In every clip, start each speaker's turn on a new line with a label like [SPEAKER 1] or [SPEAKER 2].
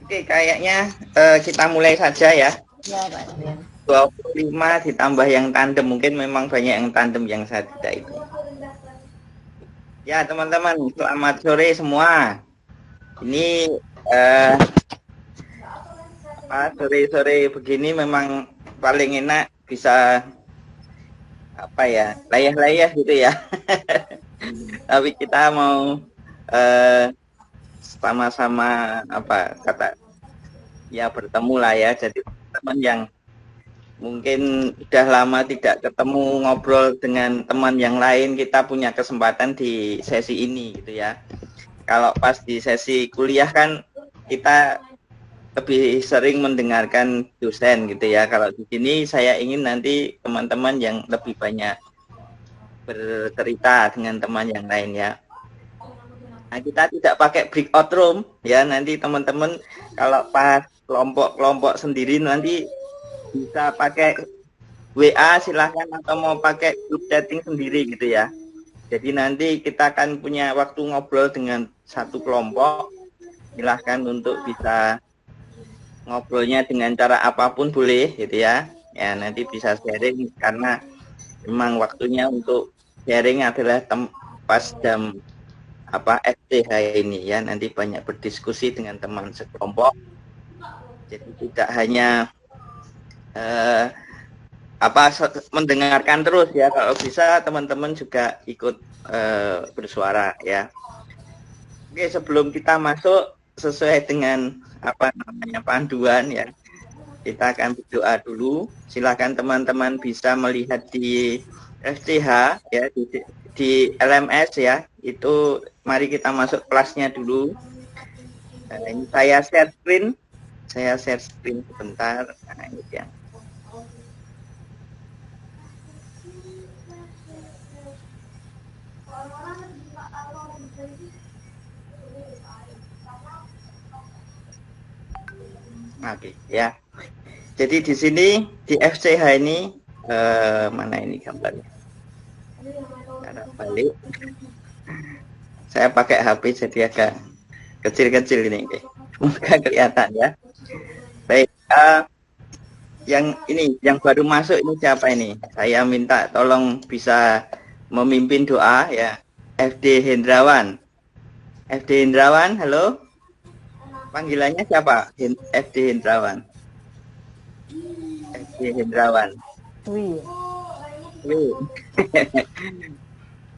[SPEAKER 1] Oke, kayaknya kita mulai saja ya.
[SPEAKER 2] Ya, Pak Adrian.
[SPEAKER 1] 25 ditambah yang tandem. Mungkin memang banyak yang tandem yang saya tidak itu. Ya, teman-teman, selamat sore semua. Ini sore-sore begini memang paling enak bisa apa ya, layah-layah gitu ya. Tapi kita mau sama-sama apa kata ya bertemu lah ya. Jadi teman yang mungkin udah lama tidak ketemu ngobrol dengan teman yang lain, kita punya kesempatan di sesi ini gitu ya. Kalau pas di sesi kuliah kan kita lebih sering mendengarkan dosen gitu ya. Kalau di sini saya ingin nanti teman-teman yang lebih banyak bercerita dengan teman yang lain ya. Nah, kita tidak pakai breakout room ya, nanti teman-teman kalau pas kelompok-kelompok sendiri nanti bisa pakai WA silahkan atau mau pakai grup chatting sendiri gitu ya. Jadi nanti kita akan punya waktu ngobrol dengan satu kelompok. Silahkan untuk bisa ngobrolnya dengan cara apapun boleh gitu ya. Ya nanti bisa sharing karena memang waktunya untuk sharing adalah pas jam FTH ini ya. Nanti banyak berdiskusi dengan teman sekelompok. Jadi tidak hanya mendengarkan terus ya, kalau bisa teman-teman juga ikut bersuara ya. Oke, sebelum kita masuk sesuai dengan panduan ya, kita akan berdoa dulu. Silakan teman-teman bisa melihat di FCH ya, di LMS ya. Itu mari kita masuk kelasnya dulu. Ini saya share screen sebentar. Nah, ini yang Oke ya. Jadi di sini di FCH ini mana ini gambarnya? Cara balik. Saya pakai HP jadi agak kecil-kecil ini. Semoga kelihatan ya. Baik. Yang ini yang baru masuk ini siapa ini? Saya minta tolong bisa memimpin doa ya. FD Hendrawan. FD Hendrawan, halo. Panggilannya siapa? FD Hendrawan. FD Hendrawan.
[SPEAKER 2] Wih.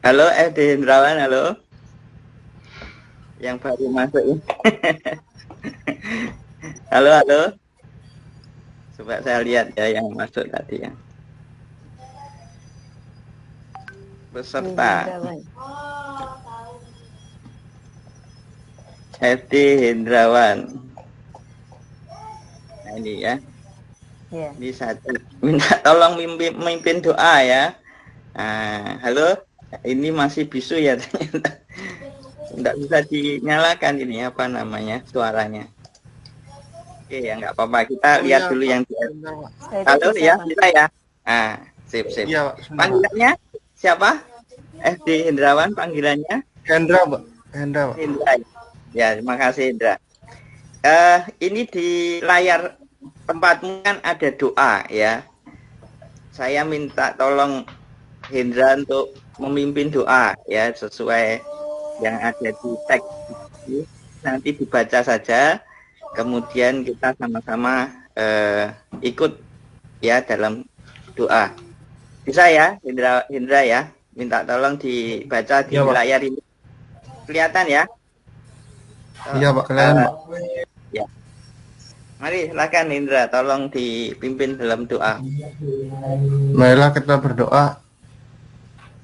[SPEAKER 1] Halo FD Hendrawan, halo. Yang baru masuk ini. Halo. Coba saya lihat ya yang masuk tadi ya. Peserta. FD Hendrawan. Nah ini ya. Yeah. Ini satu. Minta tolong memimpin doa ya. Nah, halo. Ini masih bisu ya ternyata. Tidak bisa dinyalakan ini apa namanya suaranya. Oke ya nggak apa-apa. Kita lihat dulu yang di. Halo ya, bisa ya. Ah, sip. Ya, panggilannya siapa? FD Hendrawan panggilannya?
[SPEAKER 3] Hendra, Pak. Hendra.
[SPEAKER 1] Ya, terima kasih Hendra. Ini di layar tempatmu kan ada doa ya. Saya minta tolong Hendra untuk memimpin doa ya sesuai yang ada di teks. Nanti dibaca saja. Kemudian kita sama-sama ikut ya dalam doa. Bisa ya, Hendra ya. Minta tolong dibaca di layar ini. Kelihatan ya?
[SPEAKER 3] Iya Pak, kelihatan Pak.
[SPEAKER 1] Ya. Mari silakan Hendra, tolong dipimpin dalam doa.
[SPEAKER 3] Marilah kita berdoa.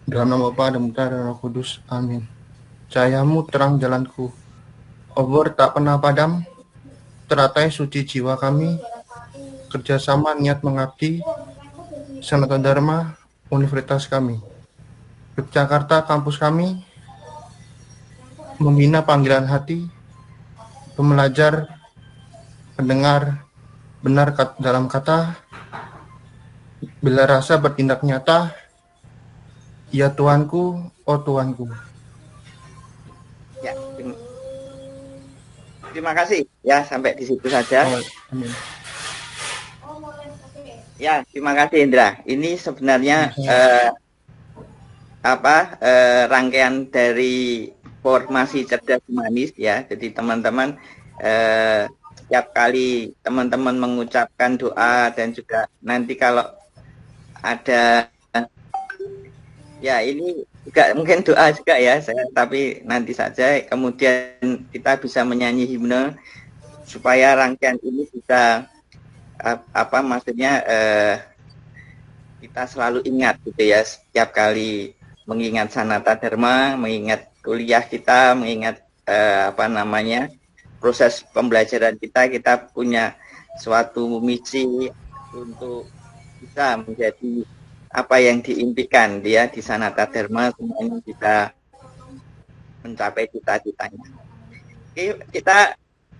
[SPEAKER 3] Dalam nama Bapa dan Putra dan Roh Kudus. Amin. Cahayamu terang jalanku. Obor tak pernah padam. Teratai suci jiwa kami, kerjasama niat mengabdi, Sanata Dharma, Universitas kami, Yogyakarta kampus kami, membina panggilan hati, pembelajar, pendengar, benar dalam kata, bila rasa bertindak nyata, ya Tuanku, oh Tuanku.
[SPEAKER 1] Ya, terima kasih ya, sampai di situ saja.
[SPEAKER 3] Oh, amin.
[SPEAKER 1] Ya, terima kasih Indra. Ini sebenarnya rangkaian dari formasi cerdas humanis ya. Jadi teman-teman setiap kali teman-teman mengucapkan doa dan juga nanti kalau ada ya ini juga mungkin doa juga ya saya, tapi nanti saja kemudian kita bisa menyanyi himne supaya rangkaian ini bisa maksudnya kita selalu ingat gitu ya, setiap kali mengingat Sanata Dharma, mengingat kuliah kita, mengingat proses pembelajaran kita punya suatu misi untuk bisa menjadi apa yang diimpikan dia di Sanata Dharma, semuanya bisa mencapai cita-citanya.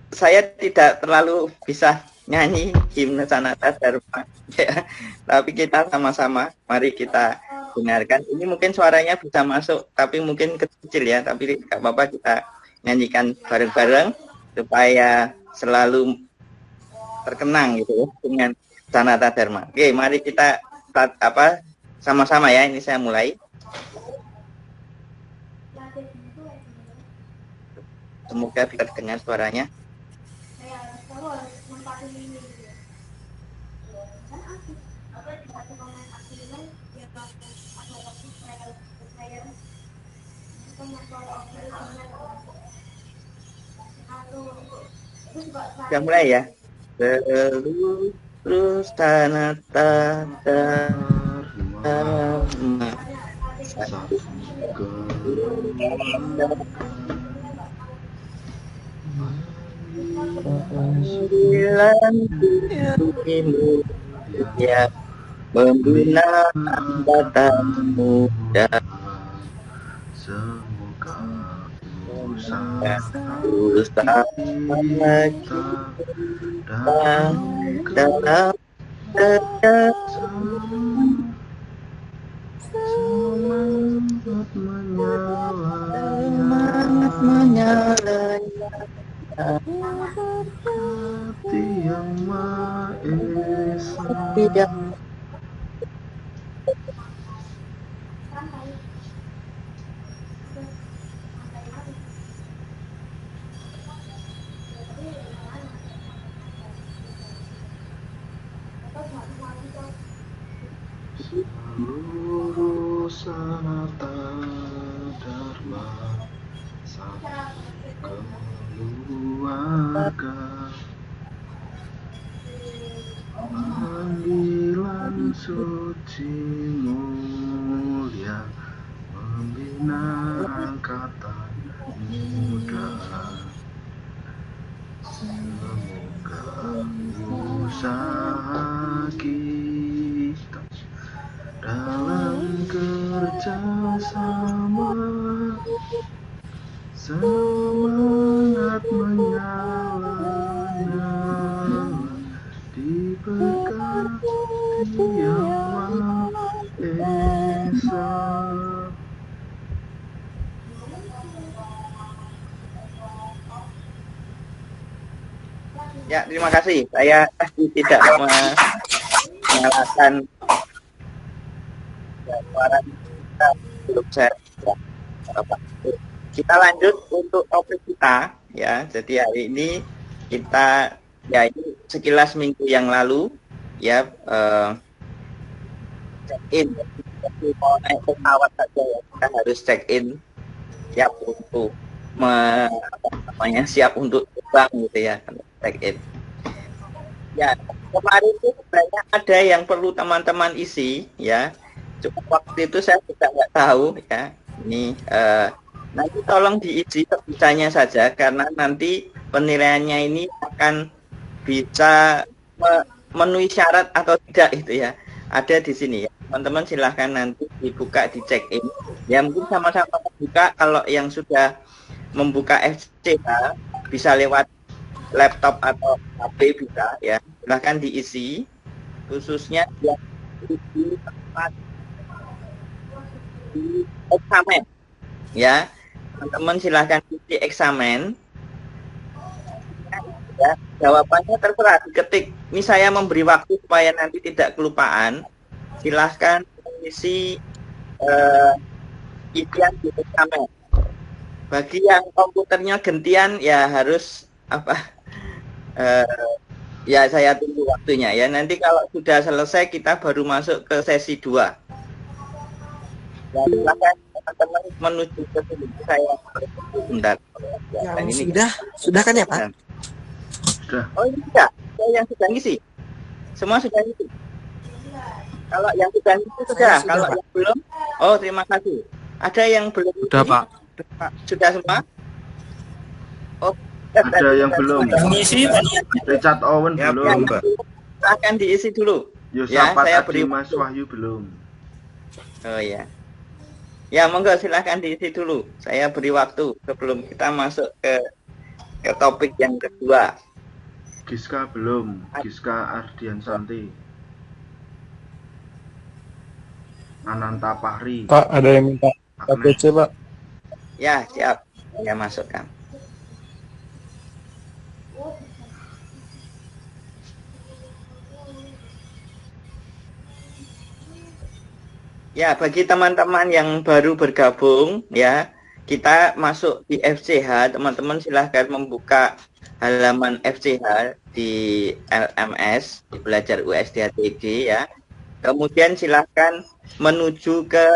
[SPEAKER 1] Saya tidak terlalu bisa nyanyi himne Sanata Dharma ya, tapi kita sama-sama mari kita dengarkan. Ini mungkin suaranya bisa masuk tapi mungkin kecil ya, tapi nggak apa-apa, kita nyanyikan bareng-bareng supaya selalu terkenang gitu dengan Sanata Dharma. Oke, mari kita sama-sama ya. Ini saya mulai. Semoga bisa terdengar suaranya. Sudah mulai ya. Terus Sanata Dharma ya, membina angkatan muda,
[SPEAKER 4] semoga
[SPEAKER 1] usaha kita dalam kerja
[SPEAKER 4] semangat
[SPEAKER 1] menyala
[SPEAKER 4] hati yang Maha Esa.
[SPEAKER 1] tidak
[SPEAKER 4] seluruh Sanata Dharma sampai keluarga, panggilan suci mulia, membina angkatan muda. Semoga usaha kita dalam kerja sama, semangat menyala-nyala, diberkati yang Maha Esa.
[SPEAKER 1] ya, terima kasih. Saya tidak menyalahkan suara kita, belum saya. Kita lanjut untuk topik kita ya. Jadi hari ini kita ya ini sekilas minggu yang lalu ya check in. Jadi mau naik pesawat saja ya, kita harus check in siap untuk siap untuk terbang gitu ya, check in. Ya, kemarin itu sebenarnya ada yang perlu teman-teman isi ya. Cuma waktu itu saya juga nggak tahu ya. Ini nanti tolong diisi sebisanya saja karena nanti penilaiannya ini akan bisa memenuhi syarat atau tidak itu ya. Ada di sini ya. Teman-teman silahkan nanti dibuka di check in. Ya mungkin sama-sama buka, kalau yang sudah membuka FCH bisa lewat laptop atau HP bisa ya. Silahkan diisi khususnya yang di tempat di eksamen ya. Teman-teman silahkan isi eksamen Ya, jawabannya terserah diketik. Ini saya memberi waktu supaya nanti tidak kelupaan. Silahkan mengisi isian di eksamen. Bagi yang komputernya gentian ya harus apa? Ya saya tunggu waktunya ya. Nanti kalau sudah selesai kita baru masuk ke sesi 2. Ya, silakan teman-teman menuju ke sini. Saya bentar. Ya,
[SPEAKER 5] Yang sudah kan ya Pak?
[SPEAKER 4] Sudah.
[SPEAKER 1] Oh ini sudah. Saya yang sudah ngisi. Semua sudah ngisi. Kalau yang sudah ngisi sudah.
[SPEAKER 5] Sudah,
[SPEAKER 1] Kalau
[SPEAKER 5] Pak.
[SPEAKER 1] yang belum, oh terima kasih. Ada yang belum?
[SPEAKER 3] Sudah,
[SPEAKER 1] ngisi?
[SPEAKER 3] Pak.
[SPEAKER 1] Sudah semua? Oh,
[SPEAKER 4] Ada yang belum.
[SPEAKER 5] Ngisi
[SPEAKER 4] Richard Owen
[SPEAKER 1] Ya,
[SPEAKER 4] belum.
[SPEAKER 1] akan diisi dulu.
[SPEAKER 4] Yosafat
[SPEAKER 1] saya
[SPEAKER 4] Adi
[SPEAKER 1] beri
[SPEAKER 4] Mas Wahyu belum.
[SPEAKER 1] Oh ya. Ya monggo silahkan diisi dulu. Saya beri waktu sebelum kita masuk ke topik yang kedua.
[SPEAKER 4] Giska belum. Giska Ardian Santi. Ananta Pahri.
[SPEAKER 6] Pak, ada yang minta
[SPEAKER 4] Agnes.
[SPEAKER 6] KTC, Pak.
[SPEAKER 1] Ya siap. Saya masukkan. Ya, bagi teman-teman yang baru bergabung, ya, kita masuk di FCH. Teman-teman silahkan membuka halaman FCH di LMS, di Belajar USD ya. Kemudian silahkan menuju ke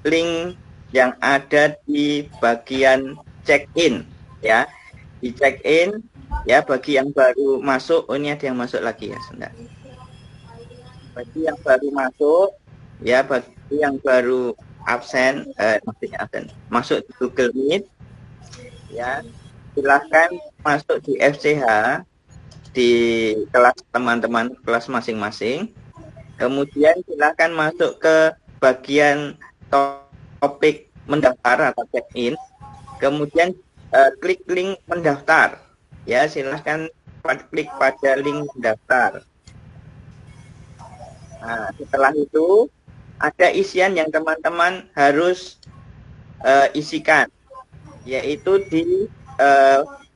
[SPEAKER 1] link yang ada di bagian check-in, ya. Di check-in. Ya, bagi yang baru masuk, oh ini ada yang masuk lagi ya, sebentar. Bagi yang baru masuk, ya bagi yang baru absen, maksudnya absen, masuk di Google Meet, ya silahkan masuk di FCH, di kelas teman-teman, kelas masing-masing. Kemudian silahkan masuk ke bagian topik mendaftar atau check-in. Kemudian klik link mendaftar. Ya, silahkan klik pada link mendaftar. Nah, setelah itu ada isian yang teman-teman harus isikan, yaitu di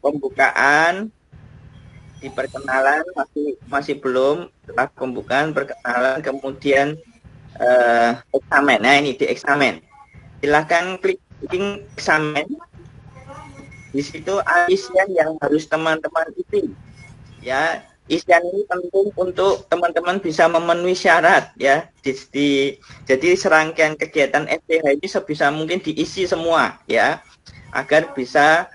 [SPEAKER 1] pembukaan, di perkenalan masih belum, setelah pembukaan, perkenalan, kemudian eksamen. Nah ini di eksamen. Silahkan klik link eksamen. Di situ ada isian yang harus teman-teman isi. Ya, isian ini penting untuk teman-teman bisa memenuhi syarat ya. Jadi serangkaian kegiatan FTH ini sebisa mungkin diisi semua ya, agar bisa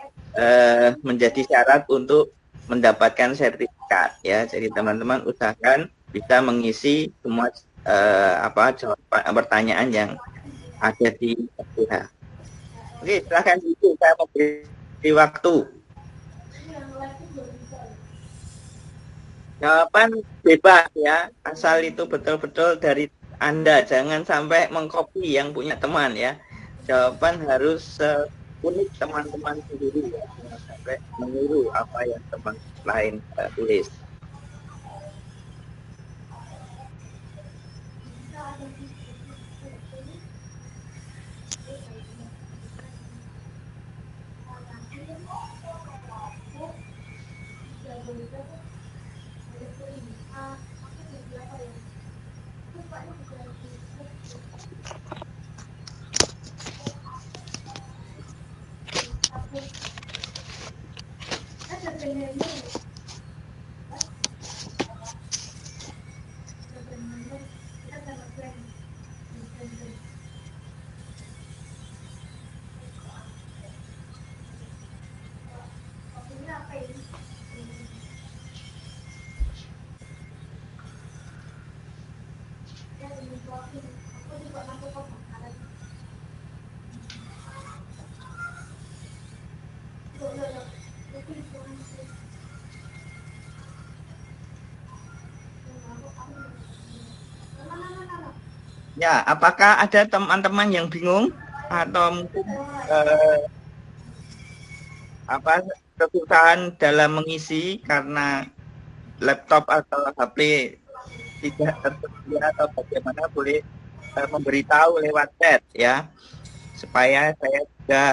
[SPEAKER 1] menjadi syarat untuk mendapatkan sertifikat ya. Jadi teman-teman usahakan bisa mengisi semua jawaban pertanyaan yang ada di FTH. Oke, silahkan itu saya memberi waktu. Jawaban bebas ya, asal itu betul-betul dari Anda, jangan sampai mengcopy yang punya teman ya. Jawaban harus unik teman-teman sendiri ya, jangan sampai meniru apa yang teman lain tulis. Ya, apakah ada teman-teman yang bingung atau mungkin kesusahan dalam mengisi karena laptop atau HP tidak tersedia atau bagaimana, boleh memberitahu lewat chat ya. supaya saya juga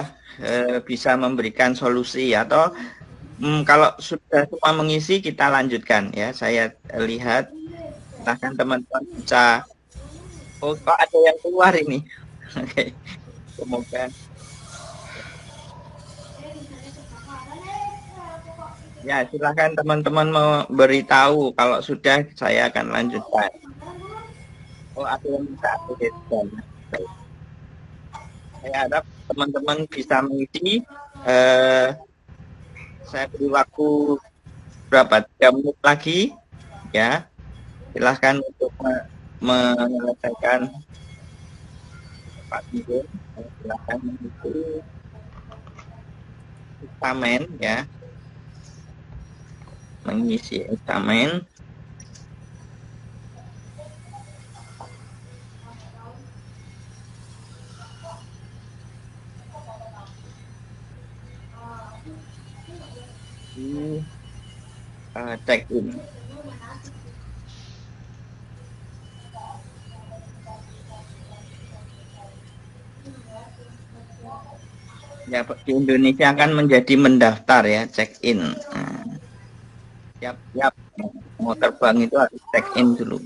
[SPEAKER 1] bisa memberikan solusi, atau kalau sudah semua mengisi kita lanjutkan ya. Saya lihat silahkan teman-teman bisa. Oh, kok ada yang keluar ini. Oke, semoga ya, silahkan teman-teman memberitahu kalau sudah, saya akan lanjutkan. Oh, ada yang minta update. Saya harap teman-teman bisa mengisi. Saya beri waktu berapa, 3 menit lagi ya. Silahkan untuk menyelesaikan Pak Ibu. Silahkan mengisi eksamen ya, mengisi eksamen. Di check in. Ya, di Indonesia akan menjadi mendaftar ya, check in. Nah, siap, mau terbang itu harus check in dulu.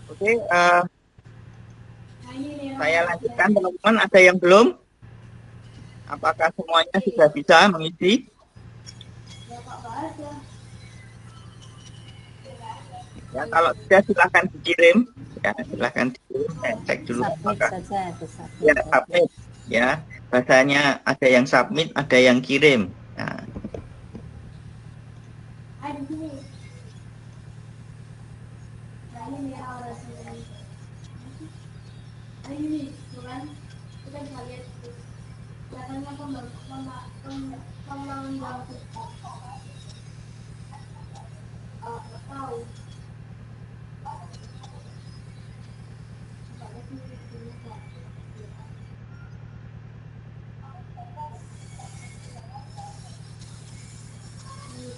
[SPEAKER 1] Oke, saya lanjutkan teman-teman. Ada yang belum? Apakah semuanya sudah bisa mengisi? Ya, kalau sudah silahkan dikirim. Ya, silahkan dikirim. Saya cek dulu apakah ya submit. Ya, bahasanya ada yang submit, ada yang kirim. Nah.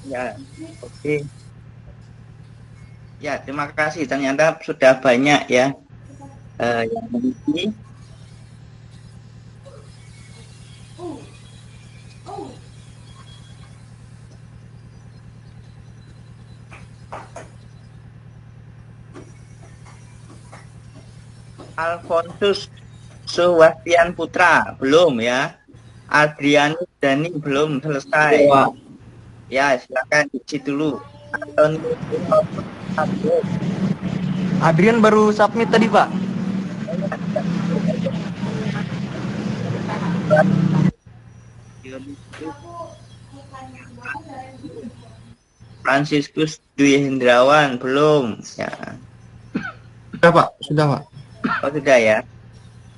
[SPEAKER 1] Ya, oke. Ya, terima kasih. Ternyata sudah banyak ya yang mengisi. Alfonsus Sebastian Putra belum ya. Adrianus Dani belum selesai. Ya, silakan diisi dulu.
[SPEAKER 6] Adrian baru submit tadi, Pak.
[SPEAKER 1] Franciscus Dwi Hendrawan belum ya.
[SPEAKER 3] Sudah Pak, sudah Pak.
[SPEAKER 1] Oh, sudah ya.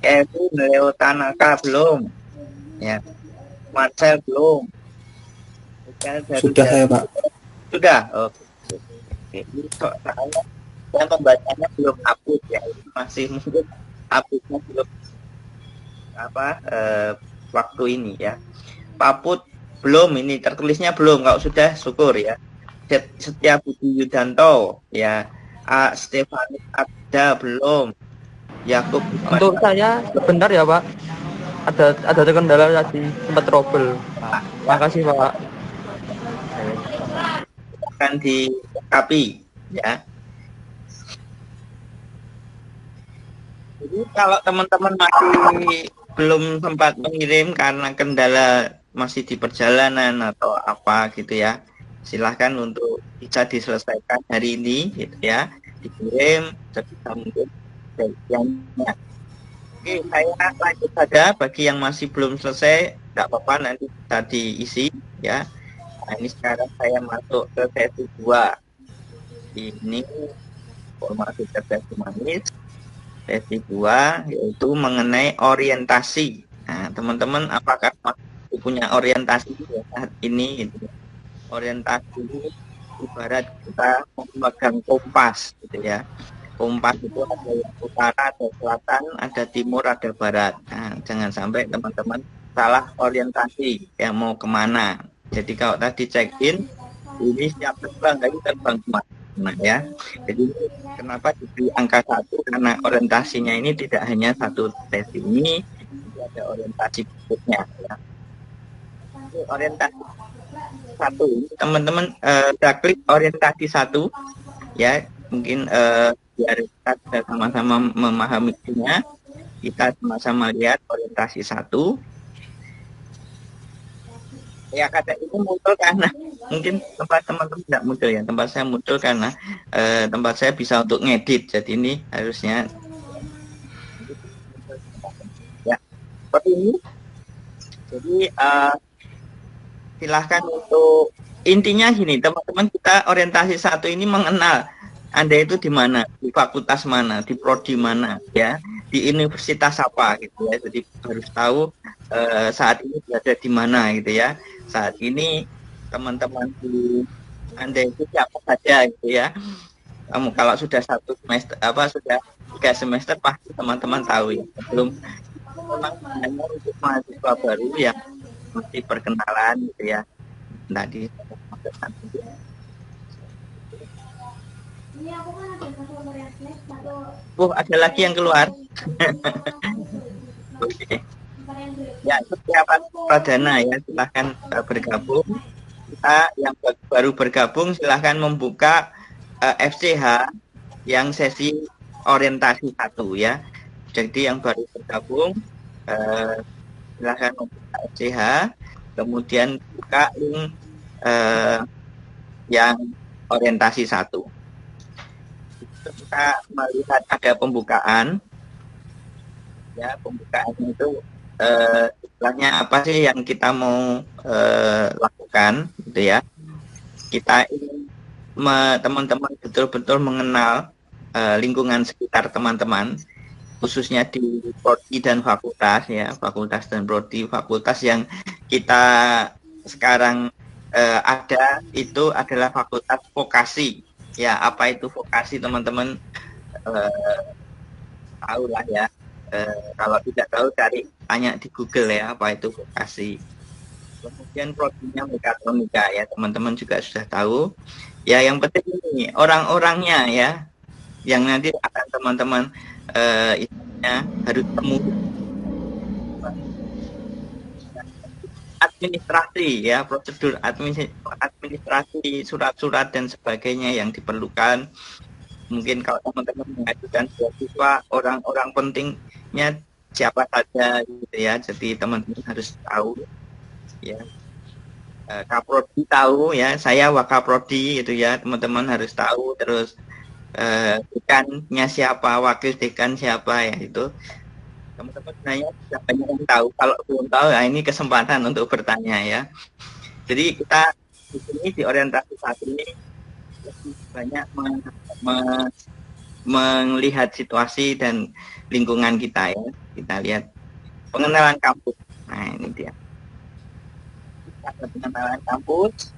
[SPEAKER 1] Kevin Leo Tanaka belum ya. Marcel belum.
[SPEAKER 5] Sudah saya, Pak.
[SPEAKER 1] Sudah. Oke. Ini kok saya membacanya belum upload ya. Masih mungkin uploadnya belum waktu ini ya. Paput belum, ini tertulisnya belum. Kalau sudah syukur ya. Setia Budi Yudanto ya. Stefanus Abda belum. Yakub.
[SPEAKER 6] Untuk saya sebentar ya, Pak. Ada kendala tadi, sempat trouble. Makasih, Pak.
[SPEAKER 1] Akan dilengkapi ya. Jadi kalau teman-teman masih belum sempat mengirim karena kendala masih di perjalanan atau apa gitu ya, silahkan untuk bisa diselesaikan hari ini gitu ya, dikirim sebisa mungkin bagiannya. Oke, saya lanjut saja. Bagi yang masih belum selesai nggak apa-apa, nanti bisa diisi ya. Nah, ini sekarang saya masuk ke sesi 2. Ini formasi cerdas humanis. Sesi 2 yaitu mengenai orientasi. Nah, teman-teman apakah masih punya orientasi ya, saat ini gitu. Orientasi ibarat kita memegang kompas gitu ya. Kompas itu ada yang utara, ada selatan, ada timur, ada barat. Nah, jangan sampai teman-teman salah orientasi yang mau kemana. Jadi kalau tadi check in, ini siap terbang, tadi terbang kemana? Nah ya, jadi kenapa di angka 1? Karena orientasinya ini tidak hanya satu tes ini, ada orientasi berikutnya ya. Ini orientasi 1, teman-teman kita klik orientasi 1 ya, mungkin biar kita bisa sama-sama memahaminya. Kita sama-sama lihat orientasi 1. Ya, kata ini muncul karena mungkin tempat teman-teman tidak muncul ya, tempat saya muncul karena tempat saya bisa untuk ngedit, jadi ini harusnya ya seperti ini. Jadi silahkan untuk intinya gini teman-teman, kita orientasi 1 ini mengenal Anda itu di mana, di fakultas mana, di prodi mana ya, di universitas apa gitu ya. Jadi harus tahu saat ini berada di mana gitu ya. Saat ini teman-teman di Anda itu siapa saja gitu ya. Kamu kalau sudah 1 semester sudah 3 semester pasti teman-teman tahu ya. Belum memang hanya untuk mahasiswa baru ya masih perkenalan gitu ya. Tadi ada lagi yang keluar. Oke. Ya, siapa pradana ya, silahkan bergabung. Kita yang baru bergabung silahkan membuka FCH yang sesi orientasi 1 ya. Jadi yang baru bergabung silahkan membuka FCH, kemudian buka link yang orientasi 1. Kita melihat ada pembukaan ya, pembukaan itu istilahnya apa sih yang kita mau lakukan gitu ya. Kita ingin teman-teman betul-betul mengenal lingkungan sekitar teman-teman, khususnya di prodi dan fakultas ya, fakultas dan prodi. Fakultas yang kita sekarang ada itu adalah fakultas vokasi ya. Apa itu vokasi teman-teman tahu lah ya. Kalau tidak tahu cari tanya di Google ya, apa itu vokasi. Kemudian prodinya mekatronika ya, teman-teman juga sudah tahu ya. Yang penting ini orang-orangnya ya, yang nanti akan teman-teman harus temu. Administrasi ya, prosedur administrasi, surat-surat dan sebagainya yang diperlukan. Mungkin kalau teman-teman mengajukan beasiswa, orang-orang pentingnya siapa saja gitu ya. Jadi teman-teman harus tahu ya. Kaprodi tahu ya, saya Wakaprodi gitu ya, teman-teman harus tahu. Terus dekannya siapa, wakil dekan siapa ya, itu teman-teman sebenarnya sudah banyak yang tahu. Kalau belum tahu, nah ini kesempatan untuk bertanya ya. Jadi kita di sini di orientasi 1 ini lebih banyak melihat situasi dan lingkungan kita ya. Kita lihat pengenalan kampus. Nah ini dia. Ada pengenalan kampus.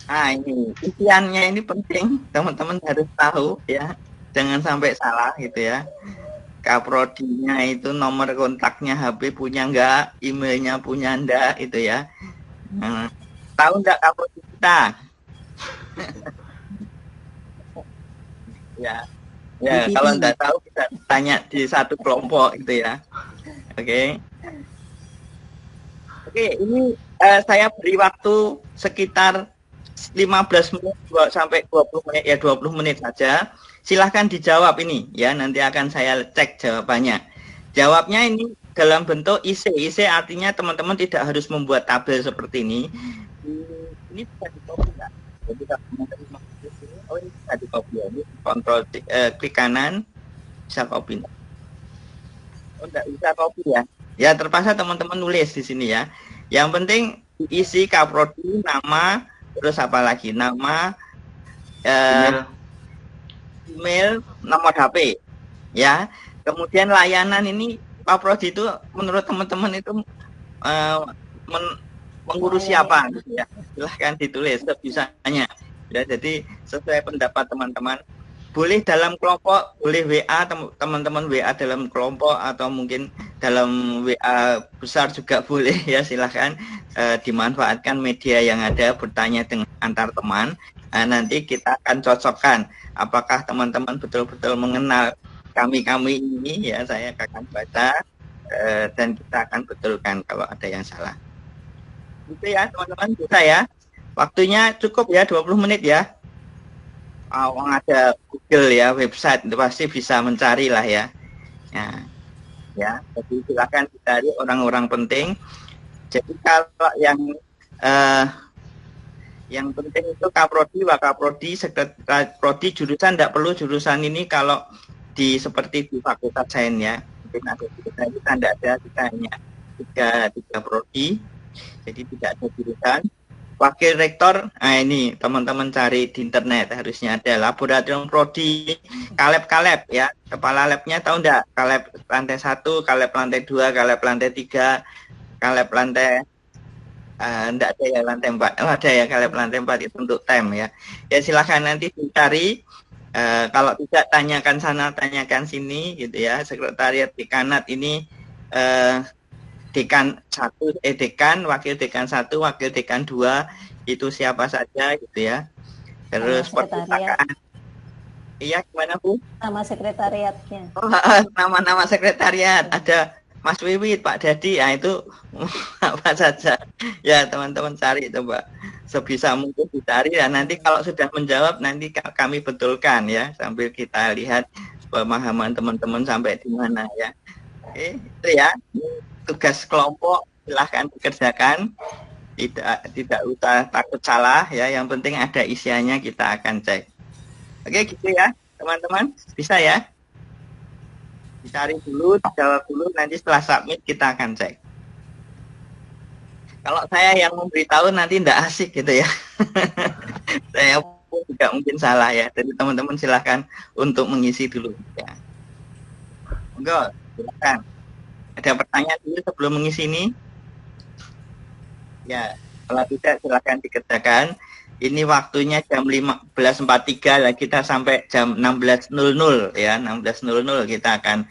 [SPEAKER 1] Nah ini isiannya ini penting, teman-teman harus tahu ya. Jangan sampai salah gitu ya. Kaprodinya itu nomor kontaknya HP punya enggak, emailnya punya enggak itu ya. Nah, tahu enggak kaprodi kita? Ya, kalau enggak tahu kita tanya di satu kelompok gitu ya. Oke, ini saya beri waktu sekitar 15 menit sampai 20 menit ya, 20 menit saja. Silahkan dijawab ini ya, nanti akan saya cek jawabannya. Jawabnya ini dalam bentuk IC. IC artinya teman-teman tidak harus membuat tabel seperti ini. Ini bisa di-copy enggak? Jadi teman-teman ini bisa di-copy ya. Ini kontrol klik kanan bisa copy. Oh, enggak bisa copy ya. Ya terpaksa teman-teman nulis di sini ya. Yang penting isi kaprodi, nama, terus apa lagi? Nama, email, nomor HP ya. Kemudian layanan ini Pak Prodi itu menurut teman-teman itu mengurus siapa gitu ya. Silahkan ditulis sebisanya ya. Jadi sesuai pendapat teman-teman, boleh dalam kelompok, boleh WA teman-teman, WA dalam kelompok atau mungkin dalam WA besar juga boleh ya. Silahkan dimanfaatkan media yang ada, bertanya dengan antar teman Nah, nanti kita akan cocokkan apakah teman-teman betul-betul mengenal kami ini ya, saya akan baca dan kita akan betulkan kalau ada yang salah. Gitu ya teman-teman, bisa ya. Waktunya cukup ya, 20 menit ya. Ada Google ya, website itu pasti bisa mencari lah ya. Nah, ya, jadi silakan dicari orang-orang penting. Jadi kalau yang penting itu Kaprodi, Wakaprodi, Sekretariat Prodi, jurusan tidak perlu jurusan ini kalau seperti di Fakultas Sains ya. Mungkin ada jurusan kita tidak ada, kita hanya tiga prodi, jadi tidak ada jurusan. Wakil Rektor, nah ini teman-teman cari di internet, harusnya ada Laboratorium Prodi, Kaleb ya. Kepala labnya tahu enggak? Kaleb lantai 1, Kaleb lantai 2, Kaleb lantai 3, Kaleb lantai enggak ada ya lantai 4. Oh ada ya, Kaleb lantai 4 itu untuk tem ya. Ya silahkan nanti dicari. Kalau tidak tanyakan sana, tanyakan sini gitu ya. Sekretariat Dekanat ini dekan 1, dekan, wakil dekan 1, wakil dekan 2 itu siapa saja gitu ya. Terus perpustakaan. Iya gimana Bu?
[SPEAKER 2] Nama sekretariatnya.
[SPEAKER 1] Nama-nama sekretariat ada Mas Wiwit, Pak Dadi, ya itu apa saja ya teman-teman cari coba sebisa mungkin dicari ya, nanti kalau sudah menjawab nanti kami betulkan ya sambil kita lihat pemahaman teman-teman sampai di mana ya. Oke, itu ya tugas kelompok, silahkan dikerjakan, tidak usah takut salah ya, yang penting ada isiannya kita akan cek. Oke gitu ya teman-teman, bisa ya. Dicari dulu, dijawab dulu, nanti setelah submit kita akan cek. Kalau saya yang memberitahu nanti tidak asik gitu ya. Saya pun juga mungkin salah ya. Jadi teman-teman silahkan untuk mengisi dulu. Ya. Enggak, silakan. Ada pertanyaan dulu sebelum mengisi ini? Ya, kalau tidak silahkan dikerjakan. Ini waktunya jam 15.43 lah, kita sampai jam 16.00 ya, 16.00 kita akan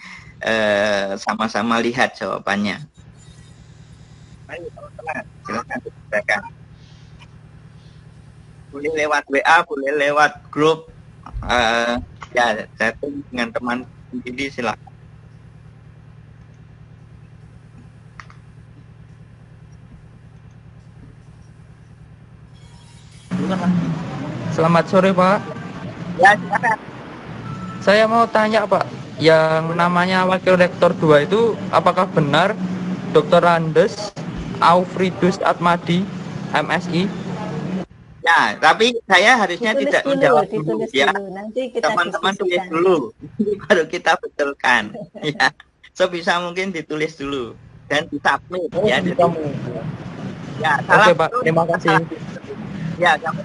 [SPEAKER 1] sama-sama lihat jawabannya. Ayo teman-teman, silakan dikerjakan. Boleh lewat WA, boleh lewat grup, ya chatting dengan teman ini silakan.
[SPEAKER 6] Selamat sore Pak.
[SPEAKER 1] Ya silakan.
[SPEAKER 6] Saya mau tanya Pak, yang namanya Wakil Rektor 2 itu apakah benar Dr. Andes Aufridus Atmadi, MSI?
[SPEAKER 1] Ya, tapi saya harusnya
[SPEAKER 2] Ditulis
[SPEAKER 1] tidak
[SPEAKER 2] dulu,
[SPEAKER 1] menjawab dulu
[SPEAKER 2] ditulis
[SPEAKER 1] ya.
[SPEAKER 2] dulu. Nanti kita
[SPEAKER 1] Teman-teman tulis
[SPEAKER 2] diskusikan.
[SPEAKER 1] dulu, baru kita betulkan. Ya, sebisa mungkin ditulis dulu dan disubmit ya. Jadi, ya, salah.
[SPEAKER 6] Oke Pak, terima kasih.
[SPEAKER 1] Ya, sampai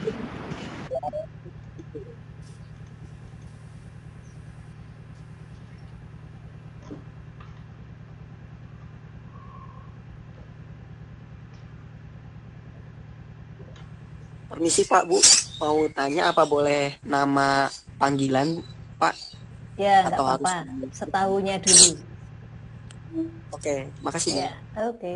[SPEAKER 7] Permisi Pak, Bu, mau tanya apa boleh nama panggilan Pak?
[SPEAKER 2] Ya, nggak
[SPEAKER 7] Atau
[SPEAKER 2] apa-apa.
[SPEAKER 7] harus-
[SPEAKER 2] Setahunya dulu.
[SPEAKER 7] Oke, makasih Bu.
[SPEAKER 2] Ya, oke.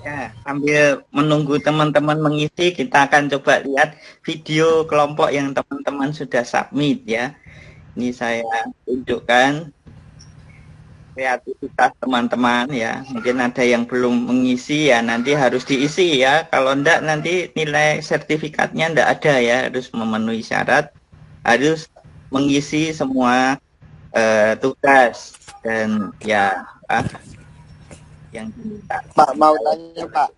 [SPEAKER 1] ya, sambil menunggu teman-teman mengisi, kita akan coba lihat video kelompok yang teman-teman sudah submit ya. Ini saya tunjukkan. kreativitas teman-teman ya. Mungkin ada yang belum mengisi ya, nanti harus diisi ya. Kalau enggak nanti nilai sertifikatnya enggak ada ya, harus memenuhi syarat, harus mengisi semua tugas dan ya yang diminta.
[SPEAKER 8] Pak, mau tanya Pak,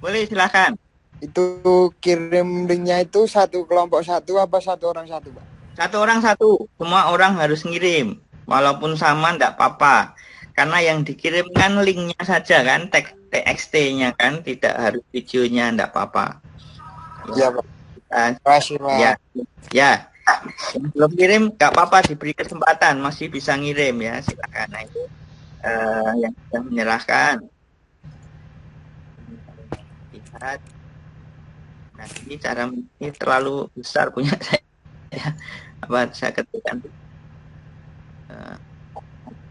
[SPEAKER 1] Boleh silakan.
[SPEAKER 8] itu kirim linknya itu satu kelompok satu apa satu orang satu Pak?
[SPEAKER 1] Satu orang satu, semua orang harus ngirim. Walaupun sama enggak apa-apa. Karena yang dikirimkan linknya saja kan, teks TXT-nya kan, tidak harus videonya, enggak apa-apa.
[SPEAKER 8] Iya Pak. Terima kasih Pak.
[SPEAKER 1] Ya, ya. Yang belum kirim enggak apa-apa, diberi kesempatan, masih bisa ngirim ya, silakan. Nah itu yang sudah menyerahkan. Lihat. Nah ini cara ini terlalu besar punya saya. Ya, apa saya ketikkan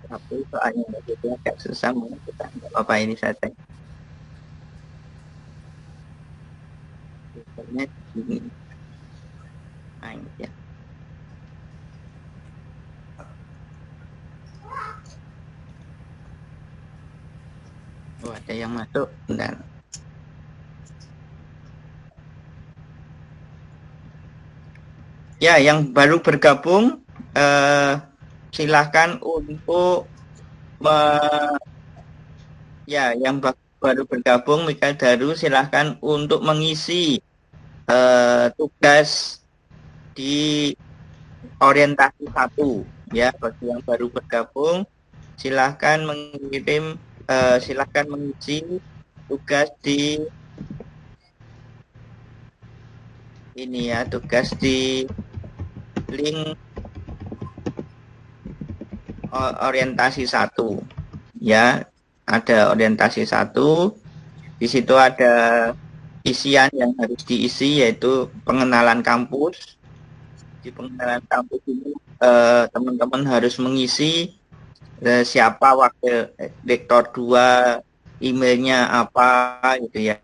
[SPEAKER 1] tapi soalnya itu agak susah menentukan apa ini saja. Misalnya ini, nah ini ya. Oh ada yang masuk, bentar. Ya, yang baru bergabung silahkan untuk ya, yang baru bergabung Mikael Daru silahkan untuk mengisi tugas di orientasi 1 ya. Bagi yang baru bergabung silahkan mengirim silahkan mengisi tugas di ini ya, tugas di link orientasi 1 ya, ada orientasi 1, di situ ada isian yang harus diisi yaitu pengenalan kampus. Di pengenalan kampus ini teman-teman harus mengisi siapa wakil rektor 2, emailnya apa gitu ya,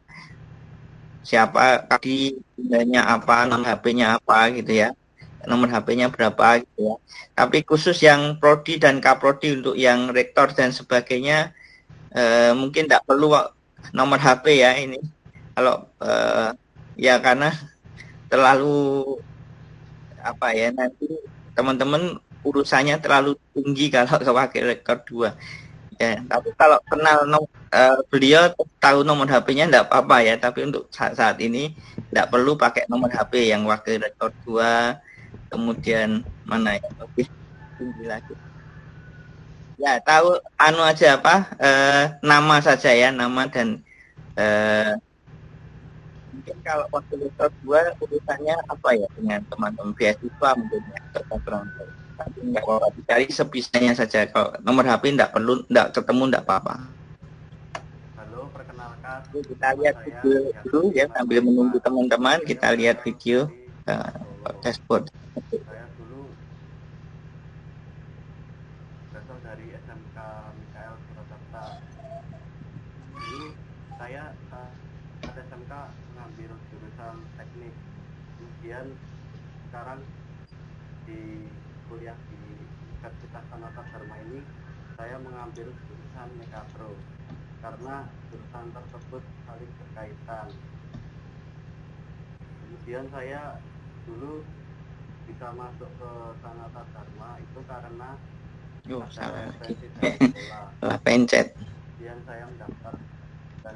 [SPEAKER 1] siapa tadi, emailnya apa, nomor HP-nya apa gitu ya, nomor HP-nya berapa gitu ya. Tapi khusus yang prodi dan kaprodi, untuk yang rektor dan sebagainya mungkin tidak perlu nomor HP ya ini. Kalau ya karena terlalu apa ya, nanti teman-teman urusannya terlalu tinggi kalau ke wakil rektor 2. Ya, tapi kalau kenal beliau tahu nomor HP-nya enggak apa-apa ya, tapi untuk saat ini enggak perlu pakai nomor HP yang wakil rektor 2. Kemudian mana yang lebih tinggi lagi? Ya, tahu anu aja apa? Nama saja ya, nama dan mungkin kalau wakil rektor 2 urusannya apa ya dengan teman-teman beasiswa mungkin ya, tergantung. Tapi enggak apa-apa, dicari sebisanya saja. Kalau nomor HP enggak perlu, enggak ketemu enggak apa-apa.
[SPEAKER 9] Halo, perkenalkan.
[SPEAKER 1] Kita lihat video dulu ya, sambil menunggu teman-teman kita lihat video dashboard.
[SPEAKER 9] Saya dulu berasal dari SMK Mikael Surakarta. Dulu saya pada SMK mengambil jurusan teknik. Kemudian sekarang di kuliah di Universitas Sanata Dharma ini saya mengambil jurusan Mekatro karena jurusan tersebut saling berkaitan. Kemudian saya dulu bisa masuk ke Sanata Dharma itu karena
[SPEAKER 1] salah lagi.
[SPEAKER 9] sekolah.
[SPEAKER 1] Pencet.
[SPEAKER 9] Kemudian saya mendaftar dan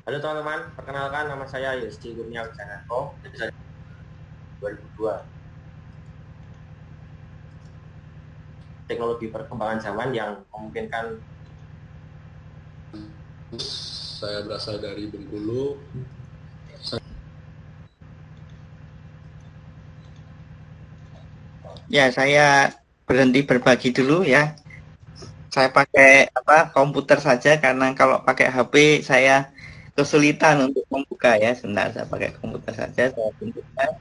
[SPEAKER 10] Halo teman-teman, perkenalkan nama saya Yosti Kurnia Wijanarko, dari 2002. Teknologi perkembangan zaman yang memungkinkan.
[SPEAKER 11] Saya berasal dari Bengkulu.
[SPEAKER 1] Ya, saya berhenti berbagi dulu ya. Saya pakai komputer saja karena kalau pakai HP saya kesulitan untuk membuka ya. Sebentar, saya pakai komputer saja. Saya tunjukkan.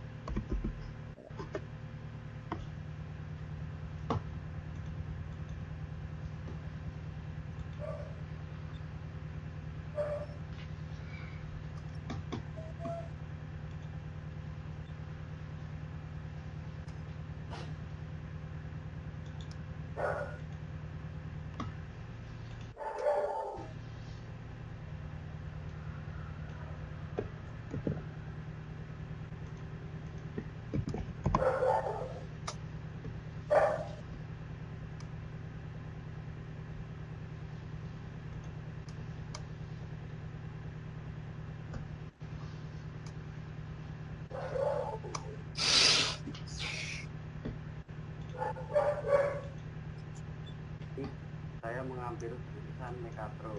[SPEAKER 9] Saya mengambil jurusan Mekatro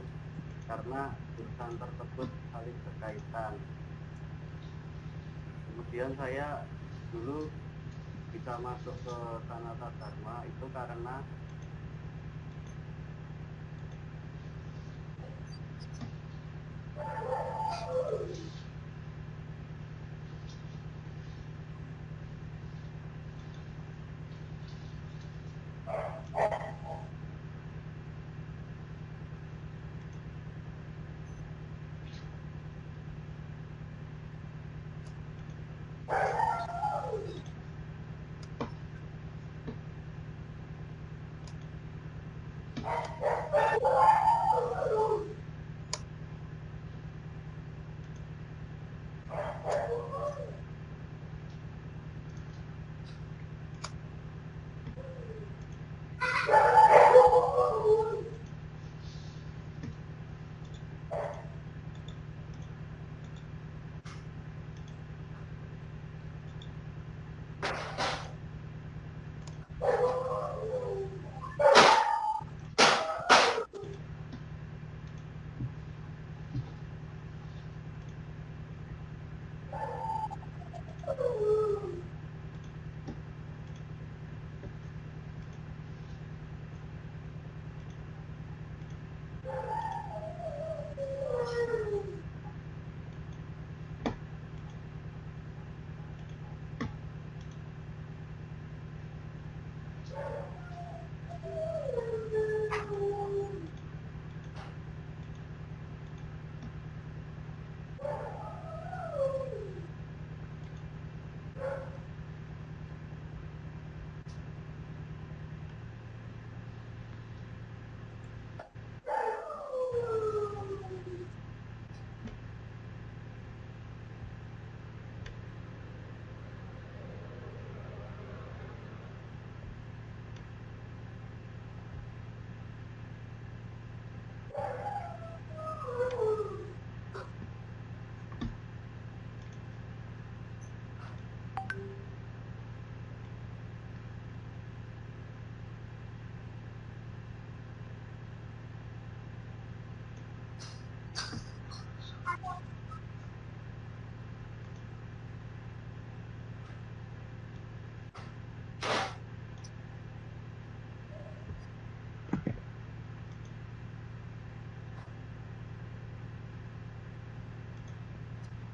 [SPEAKER 9] karena jurusan tersebut saling berkaitan. Kemudian saya dulu bisa masuk ke Sanata Dharma itu karena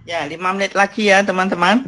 [SPEAKER 1] Ya, 5 menit lagi ya teman-teman.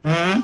[SPEAKER 1] Hmm?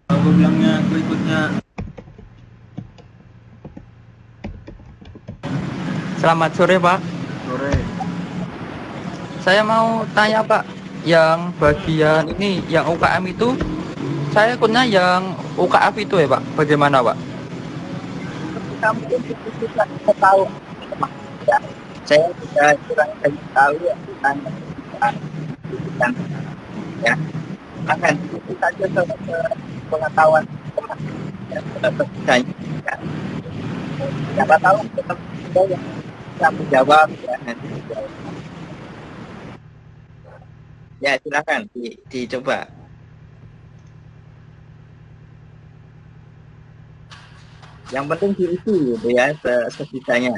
[SPEAKER 10] Aku bilangnya berikutnya.
[SPEAKER 6] Selamat sore Pak.
[SPEAKER 4] Sore.
[SPEAKER 6] Saya mau tanya Pak, yang bagian ini, yang UKM itu, saya ikutnya yang UKF itu ya Pak, bagaimana Pak?
[SPEAKER 1] Kamu bisa tahu ya, saya sudah kurang banyak tahu ya tentang ya akan itu saja pengetahuan ya, ya. Siapa tahu tetap ada yang bisa menjawab ya nanti ya silakan dicoba. Yang penting diisi gitu ya sebisanya.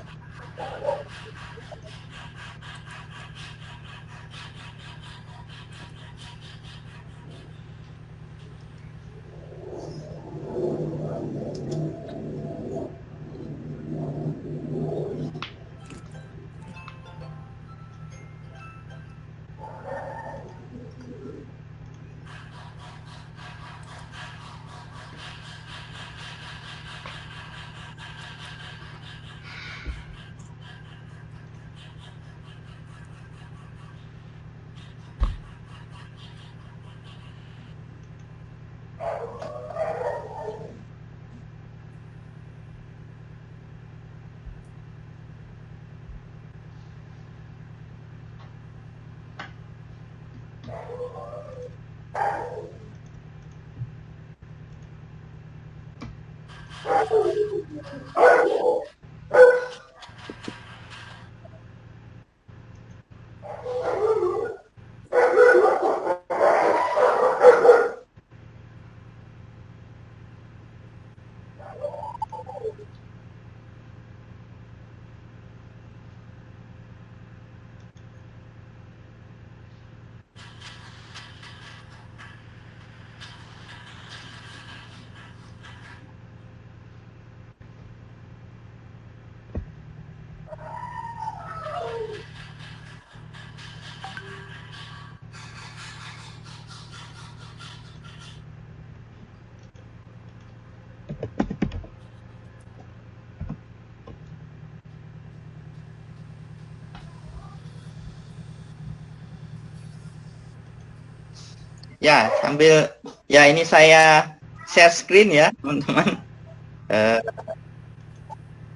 [SPEAKER 1] Ya, sambil ya ini saya share screen ya, teman-teman.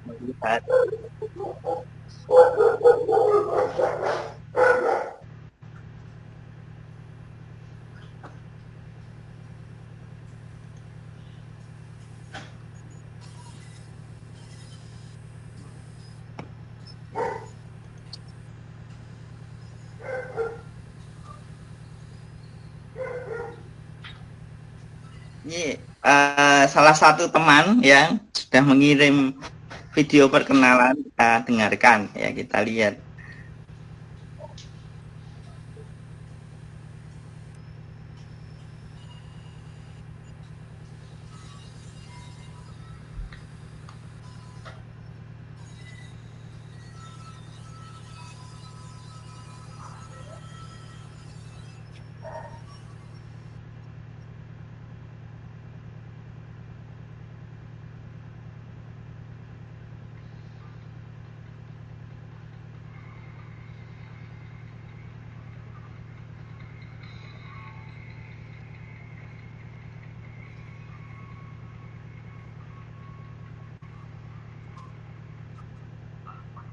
[SPEAKER 1] Melihat. Ini salah satu teman yang sudah mengirim video perkenalan, kita dengarkan ya, kita lihat.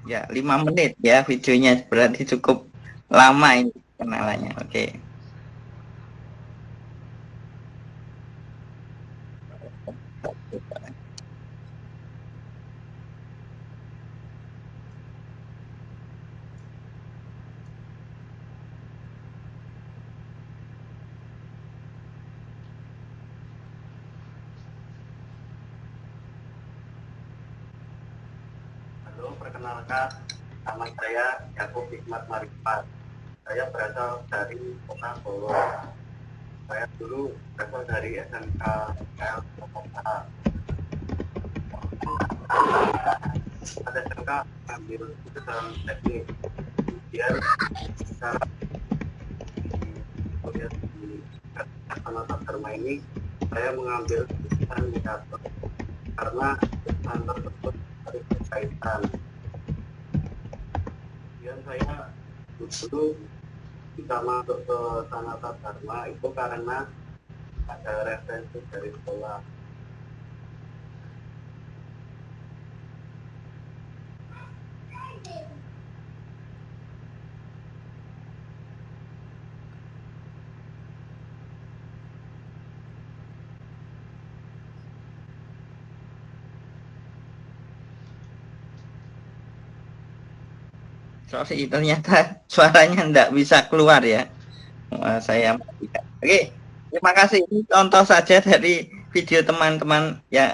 [SPEAKER 1] Ya, 5 menit ya videonya, berarti cukup lama ini kenalannya. Oke.
[SPEAKER 9] Halo, perkenalkan, nama saya Yakub Hikmat Marifat. Saya berasal dari Kota Solo. Saya dulu berasal dari SMK PL Kota. Pada SMK ambil jurusan teknik. Kemudian secara kuliah di Sanata Dharma ini, saya mengambil jurusan indikator karena jurusan tersebut harus berkaitan. Kemudian saya dulu bisa masuk ke Sanata Dharma itu karena ada referensi dari sekolah.
[SPEAKER 1] Sorry, ternyata suaranya enggak bisa keluar ya. Saya matikan. Oke, terima kasih. Ini contoh saja dari video teman-teman yang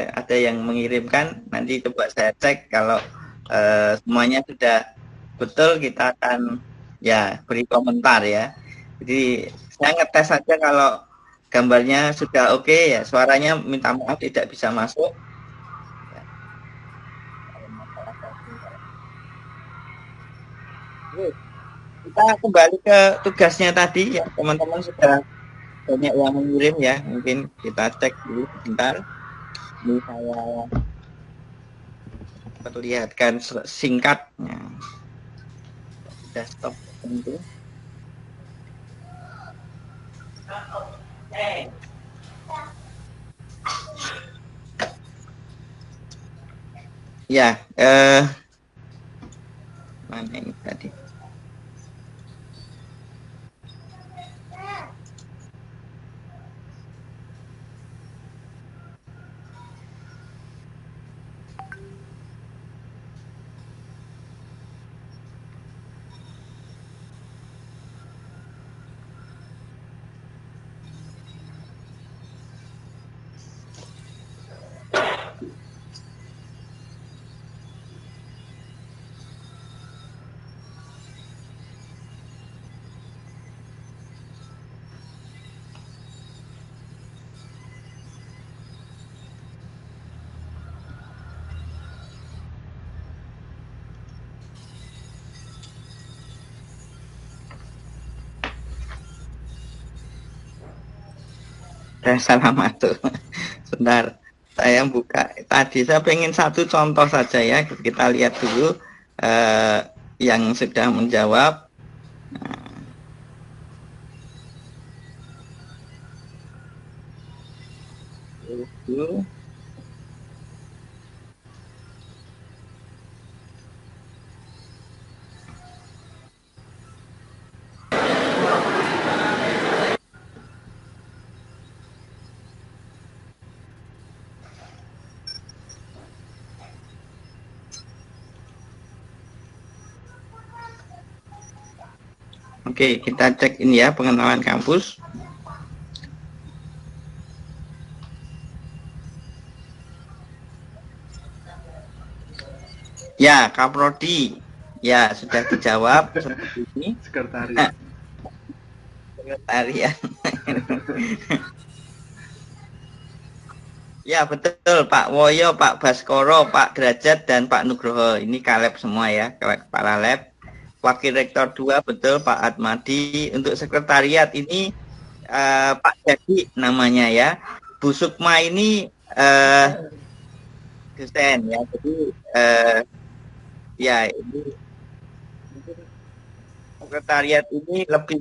[SPEAKER 1] ada yang mengirimkan. Nanti coba saya cek kalau semuanya sudah betul, kita akan ya beri komentar ya. Jadi saya ngetes saja kalau gambarnya sudah oke ya, suaranya minta maaf tidak bisa masuk. Kita kembali ke tugasnya tadi ya, teman-teman sudah banyak yang mengirim ya, mungkin kita cek dulu sebentar. Ini saya perlihatkan singkatnya. Sudah stop tentu. Ya, mana ini tadi? Selamat tuh. Sebentar, saya buka. Tadi saya pengen satu contoh saja ya. Kita lihat dulu yang sudah menjawab. Itu. Oke, kita cek ini ya pengenalan kampus. Ya, Kaprodi. Ya, sudah dijawab seperti ini.
[SPEAKER 4] Sekretariat.
[SPEAKER 1] Sekretariat. Ya, betul Pak Woyo, Pak Baskoro, Pak Derajat, dan Pak Nugroho. Ini kaleb semua ya, kepala lab. Wakil Rektor 2, betul Pak Atmadi. Untuk sekretariat ini Pak Jadi namanya ya. Bu Sukma ini dosen ya. Jadi ya ini sekretariat ini lebih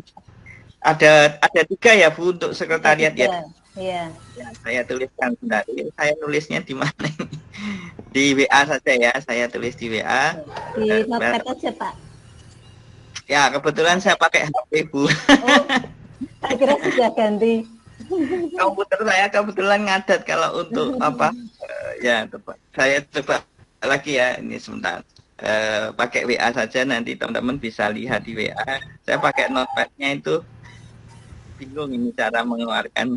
[SPEAKER 1] ada 3 ya Bu untuk sekretariat ya.
[SPEAKER 2] Iya.
[SPEAKER 1] Ya, saya tuliskan sebentar. Saya nulisnya di mana ini? Di WA saja ya. Saya tulis di WA.
[SPEAKER 2] Di notepad aja Pak.
[SPEAKER 1] Ya, kebetulan saya pakai HP Bu.
[SPEAKER 2] Oh, saya kira sudah ganti.
[SPEAKER 1] Komputer saya kebetulan ngadat kalau untuk apa? Ya, saya coba lagi ya. Ini sebentar. Pakai WA saja, nanti teman-teman bisa lihat di WA. Saya pakai notepadnya itu bingung ini cara mengeluarkan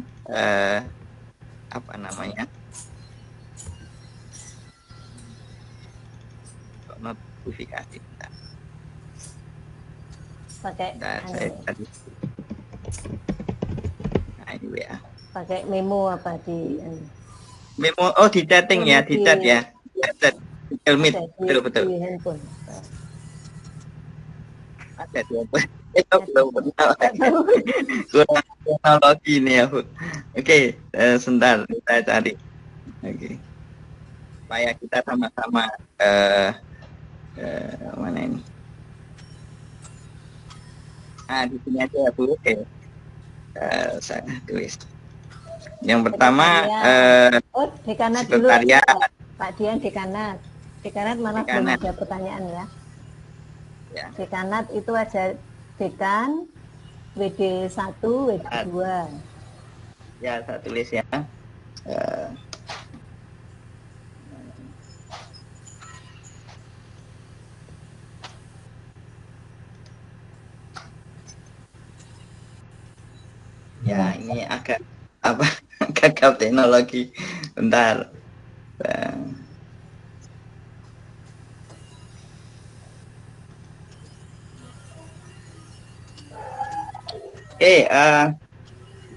[SPEAKER 1] apa namanya? Notifikasi.
[SPEAKER 2] Pakai
[SPEAKER 1] saya tadi. Nah, ini WA.
[SPEAKER 2] Pakai memo apa di
[SPEAKER 1] Memo, oh di chatting ya, di chat ya. Chat. Google Meet, betul.
[SPEAKER 2] Di handphone.
[SPEAKER 1] Ada di handphone. Itu belum benar. Kurang teknologi ini ya, Bu. Oke, sebentar saya cari. Oke. Supaya kita sama-sama mana ini? Di sini aja ya, Bu. Oke. Saya tulis. Yang pertama
[SPEAKER 2] dekanat dulu.
[SPEAKER 1] Sekretariat.
[SPEAKER 2] Pak Dian dekanat. Dekanat mana belum ada pertanyaan ya.
[SPEAKER 1] Ya.
[SPEAKER 2] Dekanat itu ada dekan, WD 1, WD 2.
[SPEAKER 1] Ya, saya tulis ya. Ya, ini agak apa? Agak teknologi. Bentar.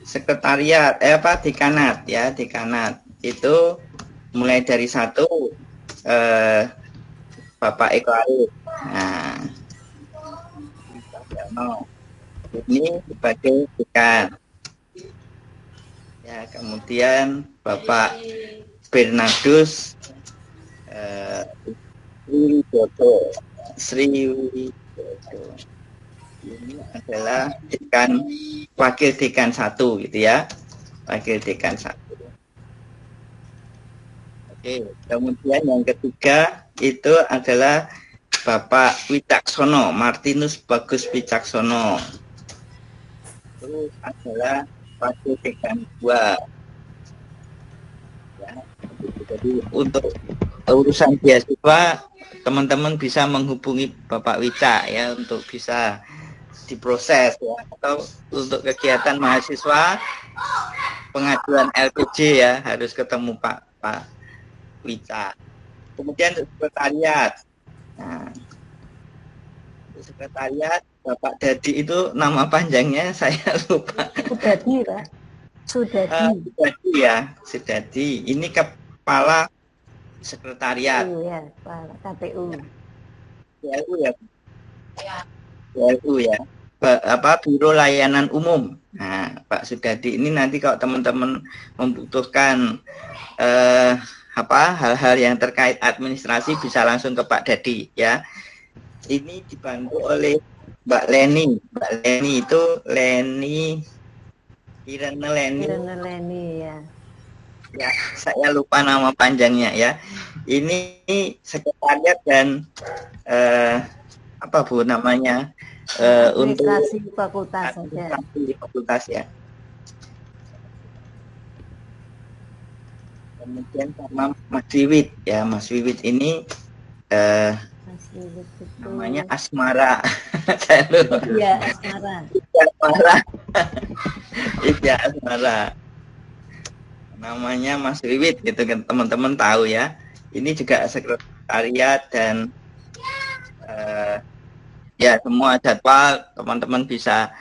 [SPEAKER 1] Sekretariat dekanat ya, dekanat itu mulai dari 1 Bapak Eko Arif. Nah, ini sebagai dekan. Ya, kemudian Bapak Bernardus Sri Widodo. Ini adalah dekan, wakil dekan 1 gitu ya, wakil dekan 1. Oke, kemudian yang ketiga itu adalah Bapak Wicaksono, Martinus Bagus Wicaksono. Itu adalah wakil dekan 2. Ya, jadi untuk urusan beasiswa teman-teman bisa menghubungi Bapak Wica ya untuk bisa diproses ya, atau untuk kegiatan mahasiswa pengajuan LPJ ya harus ketemu Pak Wica. Kemudian sekretariat. Nah, sekretariat Bapak Dadi itu nama panjangnya saya lupa.
[SPEAKER 2] Sudadi Pak. Sudadi.
[SPEAKER 1] Sudadi ya, Sudadi. Ini kepala sekretariat.
[SPEAKER 2] Ya, Kepala KPU.
[SPEAKER 1] BLU ya. BLU ya. Biro Layanan Umum. Nah, Pak Sudadi ini nanti kalau teman-teman membutuhkan hal-hal yang terkait administrasi bisa langsung ke Pak Dadi ya. Ini dibantu oleh Mbak Leni. Mbak Leni itu Irene Leni
[SPEAKER 2] ya.
[SPEAKER 1] Ya, saya lupa nama panjangnya ya. Ini sekretariat dan apa Bu namanya untuk
[SPEAKER 2] Administrasi fakultas saja.
[SPEAKER 1] administrasi fakultas ya. Kemudian sama Mas Wiwit ya, Mas Wiwit ini
[SPEAKER 2] Mas Wiwit itu.
[SPEAKER 1] namanya Asmara. Saya lupa.
[SPEAKER 2] Iya, Asmara.
[SPEAKER 1] Asmara. Iya, Asmara. Namanya Mas Wiwit gitu kan, teman-teman tahu ya. Ini juga sekretariat dan ya semua jadwal teman-teman bisa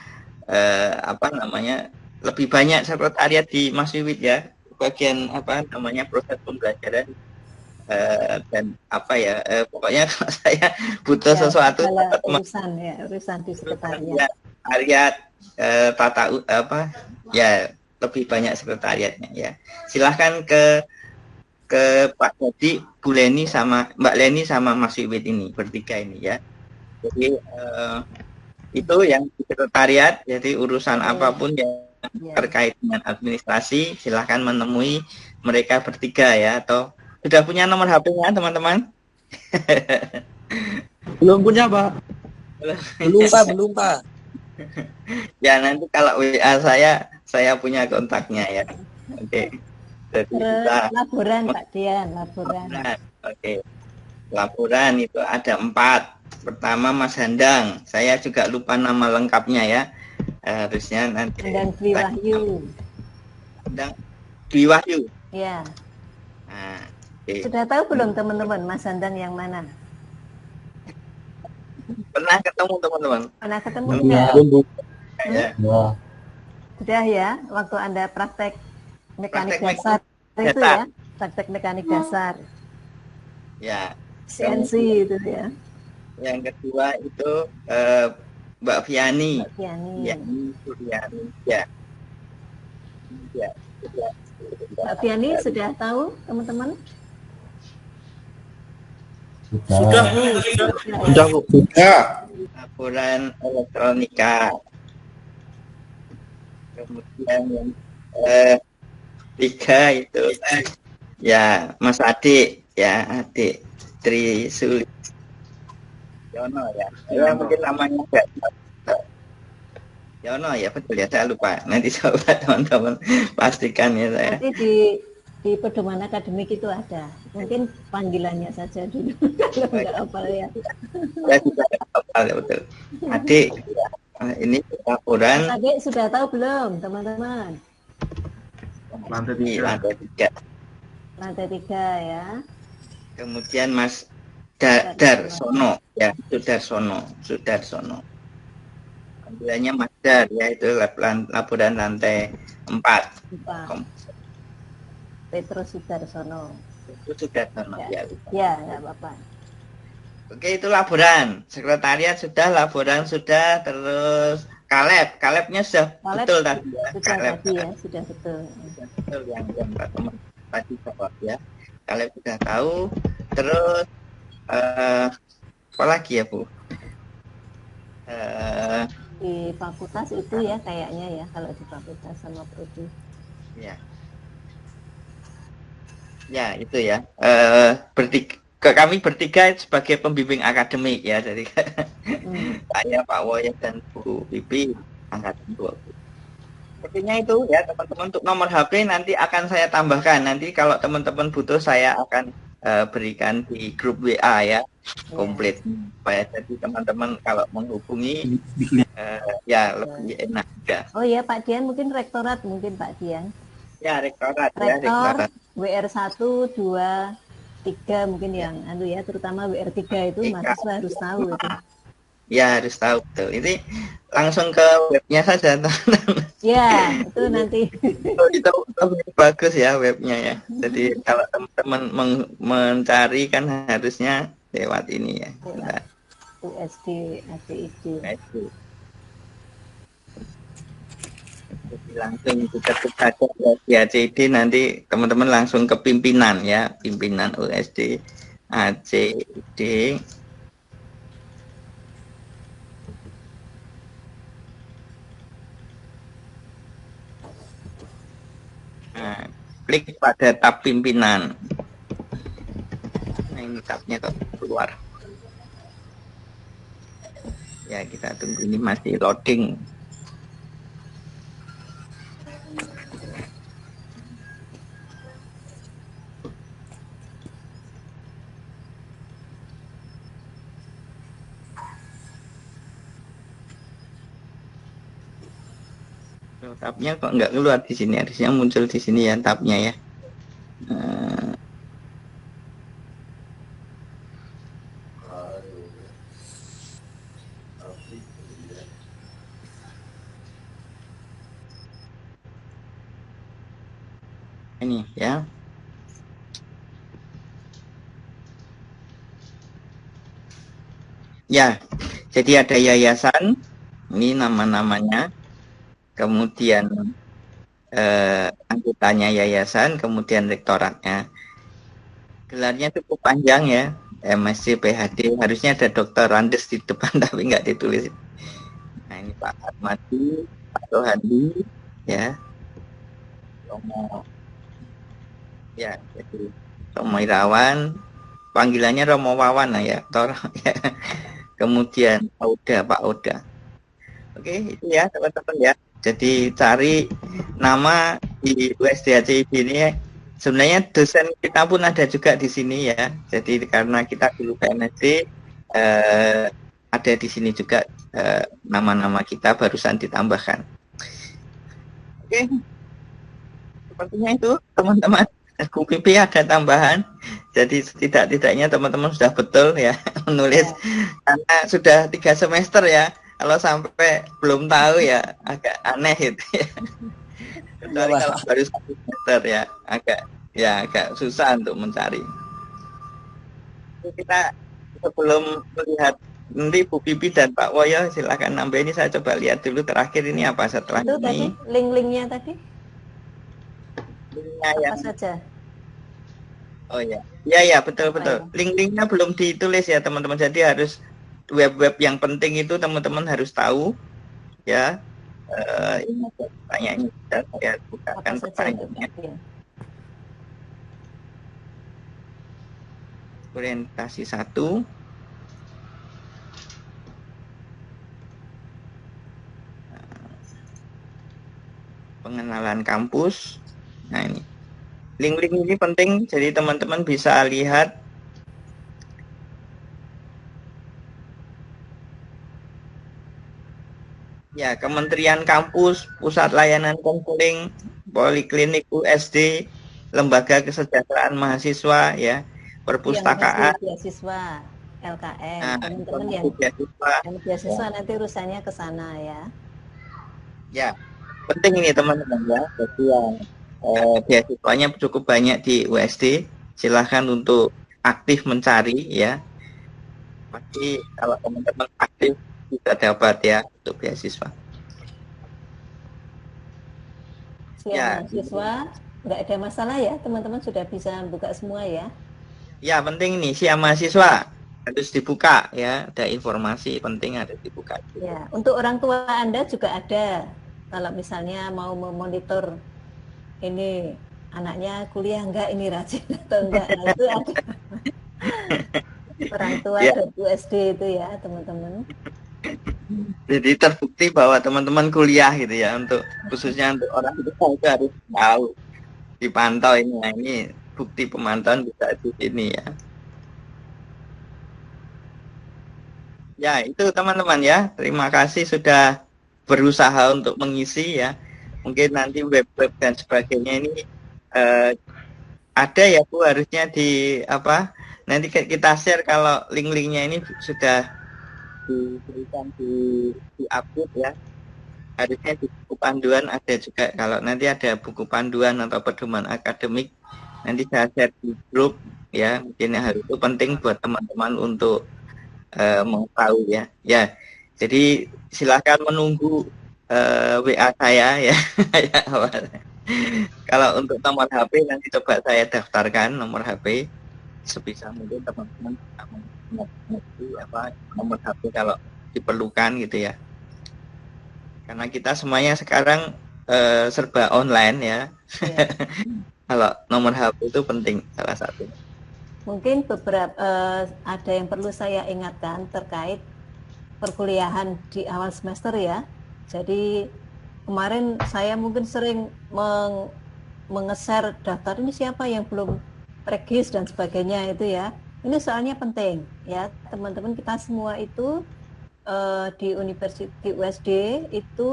[SPEAKER 1] apa namanya lebih banyak sekretariat di Mas Wiwit ya, bagian apa namanya proses pembelajaran dan apa ya pokoknya kalau saya butuh
[SPEAKER 2] Ya,
[SPEAKER 1] sesuatu
[SPEAKER 2] urusan di sekretariat.
[SPEAKER 1] sekretariat tata apa ya lebih banyak sekretariatnya ya. Silahkan ke Pak Dedi, Bu Leni sama Mbak Leni sama Mas Wiwit ini bertiga ini ya. Jadi itu yang di sekretariat. Jadi urusan apapun yang terkait dengan administrasi silahkan menemui mereka bertiga ya. Atau sudah punya nomor HP-nya teman-teman?
[SPEAKER 6] Belum punya Pak.
[SPEAKER 7] Belum Pak.
[SPEAKER 1] Ya nanti kalau WA saya punya kontaknya ya. Oke. Jadi kita
[SPEAKER 2] Laporan Pak Dian, laporan.
[SPEAKER 1] Oke. Laporan itu ada 4. Pertama Mas Handang, saya juga lupa nama lengkapnya ya. Harusnya nanti.
[SPEAKER 2] Dan Dwi Wahyu.
[SPEAKER 1] Handang Dwi Wahyu.
[SPEAKER 2] Ya.
[SPEAKER 1] Nah, okay.
[SPEAKER 2] Sudah tahu belum teman-teman Mas Handang yang mana?
[SPEAKER 1] Pernah ketemu teman-teman?
[SPEAKER 2] Pernah ketemu
[SPEAKER 1] ya?
[SPEAKER 2] Ya. Sudah ya, waktu Anda praktek mekanik dasar itu ya, praktek mekanik dasar.
[SPEAKER 1] Ya.
[SPEAKER 2] CNC itu ya.
[SPEAKER 1] Yang kedua itu Mbak Fiani.
[SPEAKER 2] Mbak Fiani.
[SPEAKER 1] Ya.
[SPEAKER 2] Mbak Fiani sudah tahu teman-teman?
[SPEAKER 5] Sudah.
[SPEAKER 1] Laporan elektronika. Kemudian yang 3 itu ya Mas Adik ya, Adik Tri Sulit Yono ya. Ya mungkin namanya enggak Yono ya, betul ya, saya lupa. Nanti coba teman-teman pastikan ya saya.
[SPEAKER 2] Nanti di pedoman akademik itu ada. Mungkin panggilannya saja dulu kalau enggak hafal ya.
[SPEAKER 1] Saya juga hafal ya, betul. Adik ini laporan.
[SPEAKER 2] Adik sudah tahu belum teman-teman?
[SPEAKER 4] Lantai 3.
[SPEAKER 1] Lantai 3
[SPEAKER 2] ya.
[SPEAKER 1] Kemudian Mas Darsono ya, Sudarsono. Panggilannya Mas Dar ya, itu laporan lantai 4.
[SPEAKER 2] Petrus Sudarsono
[SPEAKER 1] ya.
[SPEAKER 2] Ya, enggak apa-apa.
[SPEAKER 1] Oke, itu laporan. Sekretariat sudah, laporan sudah, terus Kalebnya sudah betul tadi ya.
[SPEAKER 2] Sudah betul.
[SPEAKER 1] Betul yang teman tadi jawab ya. Kaleb sudah tahu. Terus apa lagi ya Bu?
[SPEAKER 2] Di fakultas itu ya kayaknya ya, kalau di fakultas sama prodi.
[SPEAKER 1] Ya. Ya, itu ya. Kami bertiga sebagai pembimbing akademik ya, jadi saya, Pak Woyet dan Bu Bibi angkatan 20. Sepertinya itu ya teman-teman. Untuk nomor HP nanti akan saya tambahkan. Nanti kalau teman-teman butuh saya akan berikan di grup WA ya, komplit supaya jadi teman-teman kalau menghubungi ya lebih enak ya.
[SPEAKER 2] Oh ya Pak Dian, mungkin rektorat mungkin Pak Dian.
[SPEAKER 1] Ya rektorat.
[SPEAKER 2] Rektor WR1, 2, 3 mungkin yang ya, terutama WR3 itu mahasiswa harus tahu itu.
[SPEAKER 1] Ya harus tahu betul. Ini langsung ke webnya saja teman-teman.
[SPEAKER 2] Ya itu nanti.
[SPEAKER 1] Itu bagus ya webnya ya. Jadi kalau teman-teman mencari kan harusnya lewat ini ya.
[SPEAKER 2] USD, ACID.
[SPEAKER 1] Jadi langsung diketuk saja di ACID, nanti teman-teman langsung ke pimpinan ya, pimpinan USD ACID. Nah, klik pada tab pimpinan. Nah, ini tabnya kok keluar. Ya, kita tunggu, ini masih loading. Tabnya kok nggak keluar di sini, harusnya muncul di sini ya tabnya ya. Ini ya. Ya, jadi ada yayasan, ini nama-namanya. Kemudian anggotanya yayasan, kemudian rektoratnya. Gelarnya cukup panjang ya, MSc, PhD, harusnya ada Dr. Andes di depan tapi nggak ditulis. Nah ini Pak Armadi, Pak Rohandi, ya, Romo, ya, jadi Romo Irawan, panggilannya Romo Wawan lah ya, Tor, ya. Kemudian Pak Oda. Oke, itu ya teman-teman ya. Jadi cari nama di USDHCIB ini. Sebenarnya dosen kita pun ada juga di sini ya. Jadi karena kita dulu PNSD ada di sini juga nama-nama kita barusan ditambahkan. Oke, sepertinya itu teman-teman. QPP ada tambahan. Jadi tidak-tidaknya teman-teman sudah betul ya menulis karena sudah 3 semester ya. Kalau sampai belum tahu ya agak aneh itu ya. Kecuali kalau baru 1 semester ya agak susah untuk mencari. Kita sebelum melihat nanti Bu Pipi dan Pak Woyo silakan nambah, ini saya coba lihat dulu terakhir ini apa setelah
[SPEAKER 2] itu
[SPEAKER 1] ini.
[SPEAKER 2] Tadi link-linknya tadi
[SPEAKER 1] Linknya
[SPEAKER 2] apa
[SPEAKER 1] yang
[SPEAKER 2] saja?
[SPEAKER 1] Oh ya, ya betul. Link-linknya belum ditulis ya teman-teman. Jadi harus web-web yang penting itu teman-teman harus tahu ya. Ini pertanyaannya saya bukakan pertanyaannya. Orientasi 1. Pengenalan kampus. Nah ini link-link ini penting, jadi teman-teman bisa lihat ya, Kementerian Kampus, Pusat Layanan Konseling, Poliklinik USD, Lembaga Kesejahteraan Mahasiswa ya, Perpustakaan,
[SPEAKER 2] beasiswa LKM,
[SPEAKER 1] nah,
[SPEAKER 2] teman-teman yang beasiswa ya. Nanti urusannya ke sana ya. Ya,
[SPEAKER 1] penting ini teman-teman ya. Jadi yang beasiswanya cukup banyak di USD, silahkan untuk aktif mencari ya. Pasti kalau teman-teman aktif bisa dapat ya untuk beasiswa.
[SPEAKER 2] Ya, mahasiswa nggak ada masalah ya, teman-teman sudah bisa buka semua ya.
[SPEAKER 1] Ya, penting nih siap mahasiswa harus dibuka ya, ada informasi penting harus dibuka.
[SPEAKER 2] Ya, untuk orang tua Anda juga ada. Kalau misalnya mau memonitor ini anaknya kuliah enggak, ini rajin atau enggak, nah, itu ada. Orang tua ya. USD itu ya teman-teman.
[SPEAKER 1] Jadi terbukti bahwa teman-teman kuliah gitu ya, untuk khususnya untuk orang tua itu harus tahu, dipantau ini. Nah, ini bukti pemantauan bisa di sini ya. Ya itu teman-teman ya, terima kasih sudah berusaha untuk mengisi ya. Mungkin nanti web-web dan sebagainya ini ada ya Bu, harusnya di apa? Nanti kita share kalau link-linknya ini sudah diberikan di upload ya. Harusnya di buku panduan ada juga. Kalau nanti ada buku panduan atau pedoman akademik, nanti saya share di grup ya. Mungkin hal itu penting buat teman-teman untuk mengetahui ya. Ya, jadi silahkan menunggu WA saya ya. Kalau untuk nomor HP nanti coba saya daftarkan nomor HP. Sebisa mungkin teman-teman mengerti apa nomor HP kalau diperlukan gitu ya. Karena kita semuanya sekarang serba online ya. Kalau nomor HP itu penting salah satu.
[SPEAKER 2] Mungkin ada yang perlu saya ingatkan terkait perkuliahan di awal semester ya. Jadi kemarin saya mungkin sering meng-share daftar ini siapa yang belum regis dan sebagainya itu ya. Ini soalnya penting ya, teman-teman kita semua itu di USD itu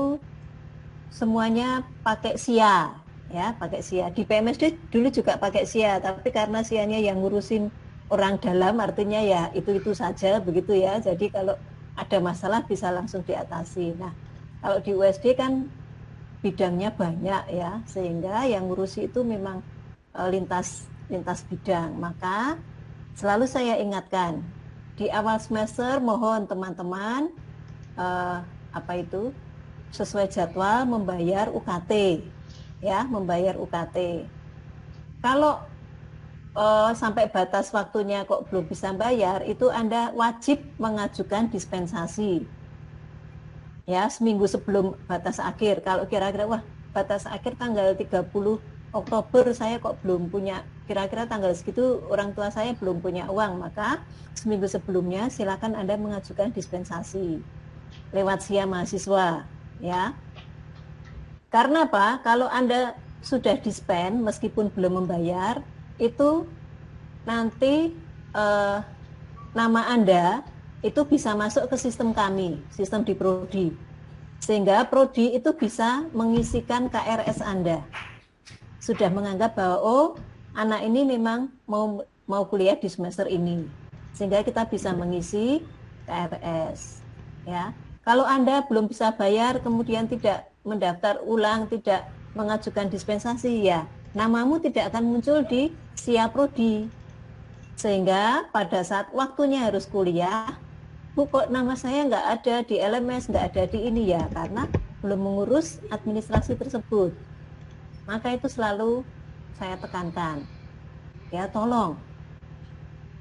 [SPEAKER 2] semuanya pakai SIA ya, pakai SIA. Di PMSD dulu juga pakai SIA, tapi karena SIA-nya yang ngurusin orang dalam, artinya ya itu saja begitu ya. Jadi kalau ada masalah bisa langsung diatasi. Nah, kalau di USD kan bidangnya banyak ya, sehingga yang ngurusi itu memang lintas bidang. Maka selalu saya ingatkan di awal semester mohon teman-teman sesuai jadwal membayar UKT ya, membayar UKT. Kalau sampai batas waktunya kok belum bisa bayar, itu Anda wajib mengajukan dispensasi ya, seminggu sebelum batas akhir. Kalau kira-kira wah batas akhir tanggal 30 Oktober saya kok belum punya, kira-kira tanggal segitu orang tua saya belum punya uang, maka seminggu sebelumnya silakan Anda mengajukan dispensasi lewat SIA mahasiswa ya. Karena apa? Kalau Anda sudah dispen meskipun belum membayar, itu nanti nama Anda itu bisa masuk ke sistem kami, sistem di Prodi. Sehingga Prodi itu bisa mengisikan KRS Anda. Sudah menganggap bahwa oh, anak ini memang mau kuliah di semester ini. Sehingga kita bisa mengisi KRS ya. Kalau Anda belum bisa bayar, kemudian tidak mendaftar ulang, tidak mengajukan dispensasi, ya namamu tidak akan muncul di SIA Prodi. Sehingga pada saat waktunya harus kuliah, Bu kok nama saya nggak ada di LMS, nggak ada di ini ya, karena belum mengurus administrasi tersebut. Maka itu selalu saya tekankan, ya tolong,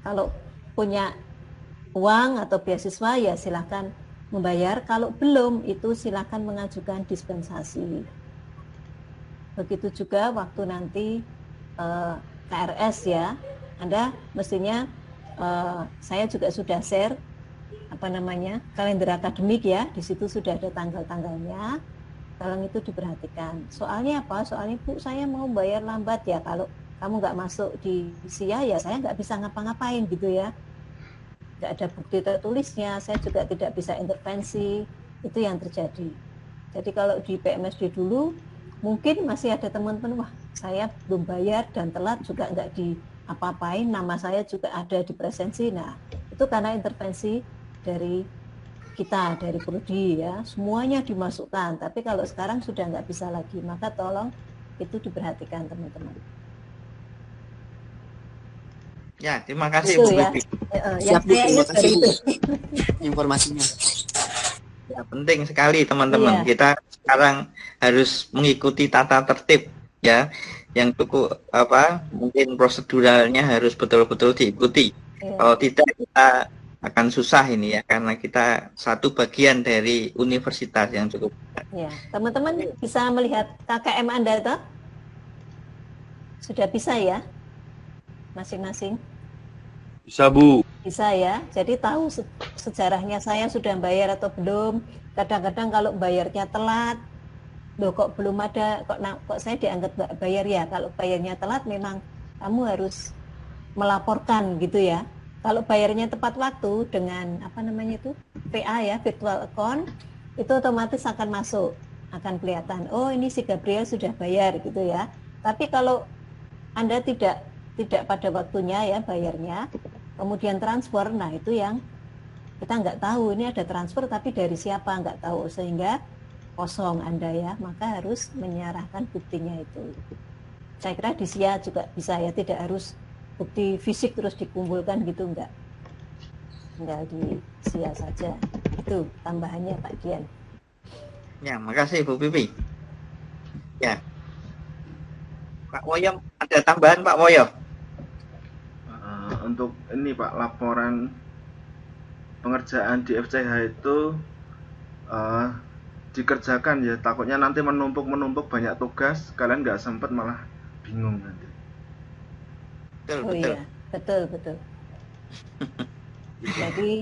[SPEAKER 2] kalau punya uang atau beasiswa ya silahkan membayar, kalau belum itu silakan mengajukan dispensasi. Begitu juga waktu nanti KRS ya, Anda mestinya saya juga sudah share kalender akademik ya, di situ sudah ada tanggal-tanggalnya. Tolong itu diperhatikan. Soalnya apa? Soalnya Bu saya mau bayar lambat ya, kalau kamu nggak masuk di SIA ya saya nggak bisa ngapa-ngapain gitu ya. Nggak ada bukti tertulisnya, saya juga tidak bisa intervensi, itu yang terjadi. Jadi kalau di PMSD dulu, mungkin masih ada teman-teman, wah saya belum bayar dan telat juga nggak di-apa-apain, nama saya juga ada di presensi. Nah, itu karena intervensi dari kita, dari Prodi ya, semuanya dimasukkan. Tapi kalau sekarang sudah nggak bisa lagi, maka tolong itu diperhatikan teman-teman.
[SPEAKER 1] Ya, terima kasih
[SPEAKER 2] itu
[SPEAKER 1] Bu
[SPEAKER 2] ya.
[SPEAKER 1] Bibi.
[SPEAKER 2] Siap, terima kasih
[SPEAKER 7] informasinya.
[SPEAKER 1] Ya, penting sekali teman-teman. Kita sekarang harus mengikuti tata tertib ya, yang cukup mungkin proseduralnya harus betul-betul diikuti. Kalau tidak kita akan susah ini ya, karena kita satu bagian dari universitas yang cukup besar.
[SPEAKER 2] Ya, teman-teman bisa melihat KKM Anda toh? Sudah bisa ya? Masing-masing?
[SPEAKER 12] Bisa Bu.
[SPEAKER 2] Bisa ya, jadi tahu sejarahnya saya sudah bayar atau belum. Kadang-kadang kalau bayarnya telat, loh kok belum ada, kok saya dianggap nggak bayar ya. Kalau bayarnya telat memang kamu harus melaporkan gitu ya. Kalau bayarnya tepat waktu dengan PA ya, virtual account, itu otomatis akan masuk, akan kelihatan, oh ini si Gabriel sudah bayar gitu ya. Tapi kalau Anda tidak pada waktunya ya bayarnya, kemudian transfer, nah itu yang kita nggak tahu, ini ada transfer tapi dari siapa nggak tahu, sehingga kosong Anda ya, maka harus menyerahkan buktinya itu. Saya kira di SIA juga bisa ya, tidak harus bukti fisik terus dikumpulkan gitu, enggak di SIA saja. Itu tambahannya Pak Dian.
[SPEAKER 1] Ya, makasih Bu Bibi. Ya, Pak Woyo ada tambahan Pak Woyo?
[SPEAKER 4] Untuk ini Pak, laporan pengerjaan di FCH itu dikerjakan ya, takutnya nanti menumpuk banyak tugas, kalian nggak sempet malah bingung nanti.
[SPEAKER 1] Betul,
[SPEAKER 2] Oh
[SPEAKER 1] betul.
[SPEAKER 2] iya, betul. Jadi